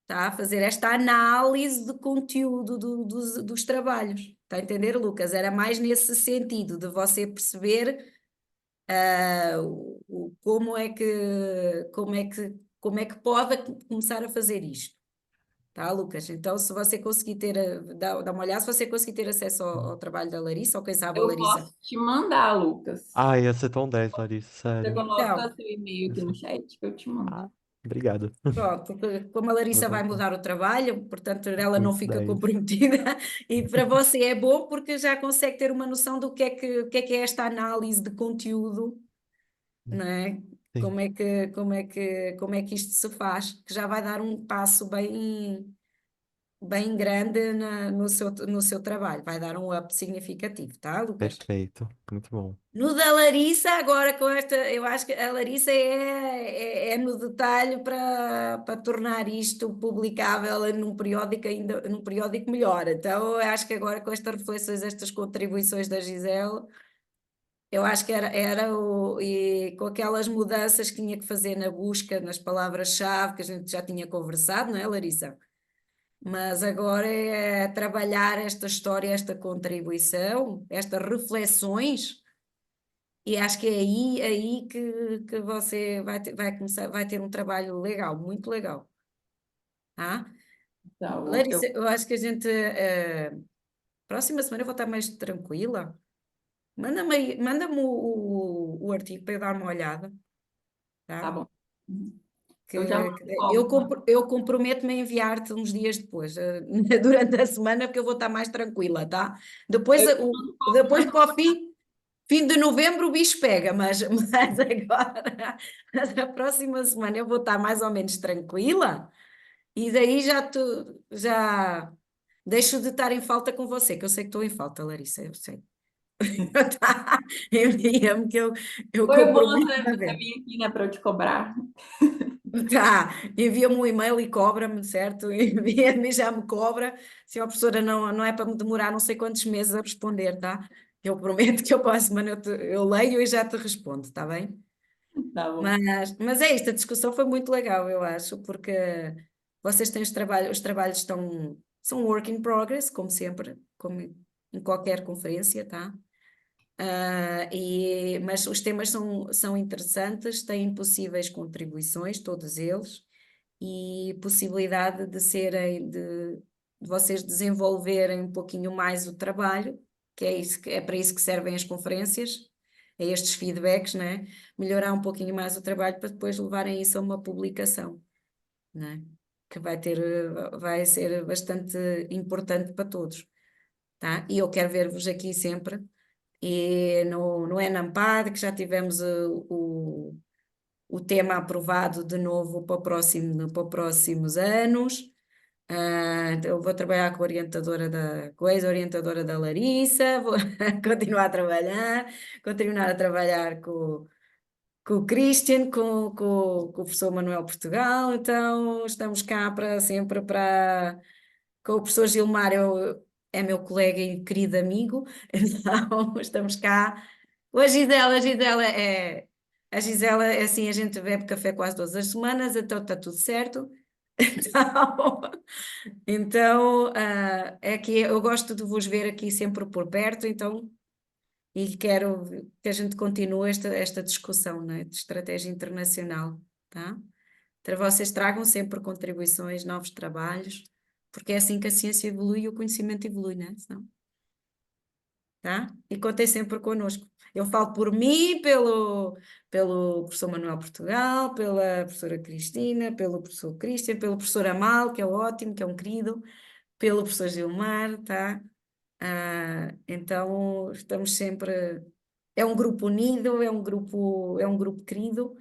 tá? Fazer esta análise de conteúdo dos trabalhos, está a entender, Lucas? Era mais nesse sentido, de você perceber como é que pode começar a fazer isto. Tá, Lucas? Então, se você conseguir dá uma olhada, se você conseguir ter acesso ao trabalho da Larissa, ou quem sabe a Eu Larissa. posso te mandar, Lucas. Ah, ia ser tão 10, Larissa, Você sério. coloca Então, seu e-mail aqui no chat que eu te mando. Ah, obrigado. pronto, porque como a Larissa vai Levantou. mudar o trabalho, portanto, ela não Putz, fica 10. comprometida, e para você é bom porque já consegue ter uma noção do que é esta análise de conteúdo não é? Sim, Como é que isto se faz? Que já vai dar um passo bem grande no seu trabalho, vai dar um up significativo, tá, Lucas? perfeito. Muito bom. No da Larissa, agora com esta, eu acho que a Larissa é no detalhe para tornar isto publicável num periódico melhor. Então, eu acho que agora com estas reflexões, estas contribuições da Gisele, eu acho que e com aquelas mudanças que tinha que fazer na busca, nas palavras-chave, que a gente já tinha conversado, não é, Larissa? Mas agora é trabalhar esta história, esta contribuição, estas reflexões, e acho que é aí que você vai começar, vai ter um trabalho legal, muito legal. Tá? Tá, Larissa, eu acho que a gente, próxima semana eu vou estar mais tranquila. Manda-me o artigo para eu dar uma olhada, tá tá? bom. Eu já Que, mando que logo, eu, né? eu comprometo-me a enviar-te uns dias depois, durante a semana, porque eu vou estar mais tranquila, tá? Depois, Eu depois para o fim de novembro o bicho pega, mas agora, mas a próxima semana eu vou estar mais ou menos tranquila e daí já deixo de estar em falta com você, que eu sei que estou em falta, Larissa, eu sei. Tá? Envia-me que eu Foi bom comprometo-me a você ver. vir aqui, né, para eu te cobrar. Tá, envia-me um e-mail e cobra-me, certo? Envia-me e já me cobra. Se a professora não é para me demorar não sei quantos meses a responder, tá? Eu prometo que eu para a semana eu leio e já te respondo, tá bem? Tá bom. Mas é isto, a discussão foi muito legal, eu acho, porque vocês têm os trabalhos são work in progress, como sempre, como em qualquer conferência, tá? Mas os temas são interessantes, têm possíveis contribuições, todos eles, e possibilidade de vocês desenvolverem um pouquinho mais o trabalho, que é isso, é para isso que servem as conferências, é estes feedbacks, né? Melhorar um pouquinho mais o trabalho para depois levarem isso a uma publicação, né? Que vai ser bastante importante para todos, tá? E eu quero ver-vos aqui sempre. E no ENAMPAD, que já tivemos o tema aprovado de novo para próximos anos. Eu vou trabalhar com com a ex-orientadora da Larissa, vou continuar a trabalhar com o Christian, com o professor Manuel Portugal, então estamos cá para sempre com o professor Gilmar, é meu colega e querido amigo, então estamos cá. A Gisela é assim, a gente bebe café quase todas as semanas, então está tudo certo. Então, é que eu gosto de vos ver aqui sempre por perto, então, e quero que a gente continue esta discussão, né, de estratégia internacional, tá? Para vocês tragam sempre contribuições, novos trabalhos, porque é assim que a ciência evolui e o conhecimento evolui, né? Tá? E contem sempre connosco. Eu falo por mim, pelo professor Manuel Portugal, pela professora Cristina, pelo professor Cristian, pelo professor Amal, que é ótimo, que é um querido, pelo professor Gilmar, tá? Então estamos sempre. É um grupo unido, é um grupo querido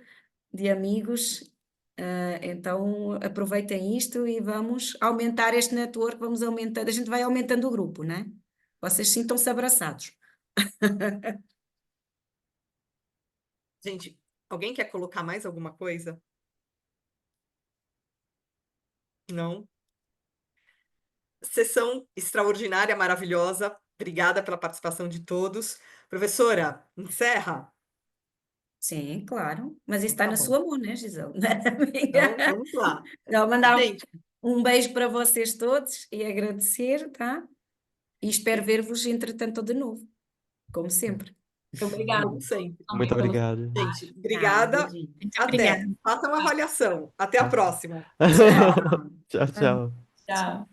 de amigos. Então aproveitem isto e vamos aumentar este network, vamos aumentando, a gente vai aumentando o grupo, né? Vocês sintam-se abraçados. Gente, alguém quer colocar mais alguma coisa? Não? Sessão extraordinária, maravilhosa. Obrigada pela participação de todos. Professora, encerra? Sim, claro. Mas isso Então, está tá na bom. sua mão, né, Gisele? Não é na Então, minha. vamos lá. Vou mandar Gente, um beijo para vocês todos e agradecer, tá? E espero ver-vos, entretanto, de novo, como sempre. Muito obrigada como sempre. Muito também pelo seu obrigado. Gente, trabalho. obrigada. Beijinho. Muito obrigada. Até. Faça uma avaliação. Até a Ah. próxima. Tchau. Tchau, tchau. Tchau.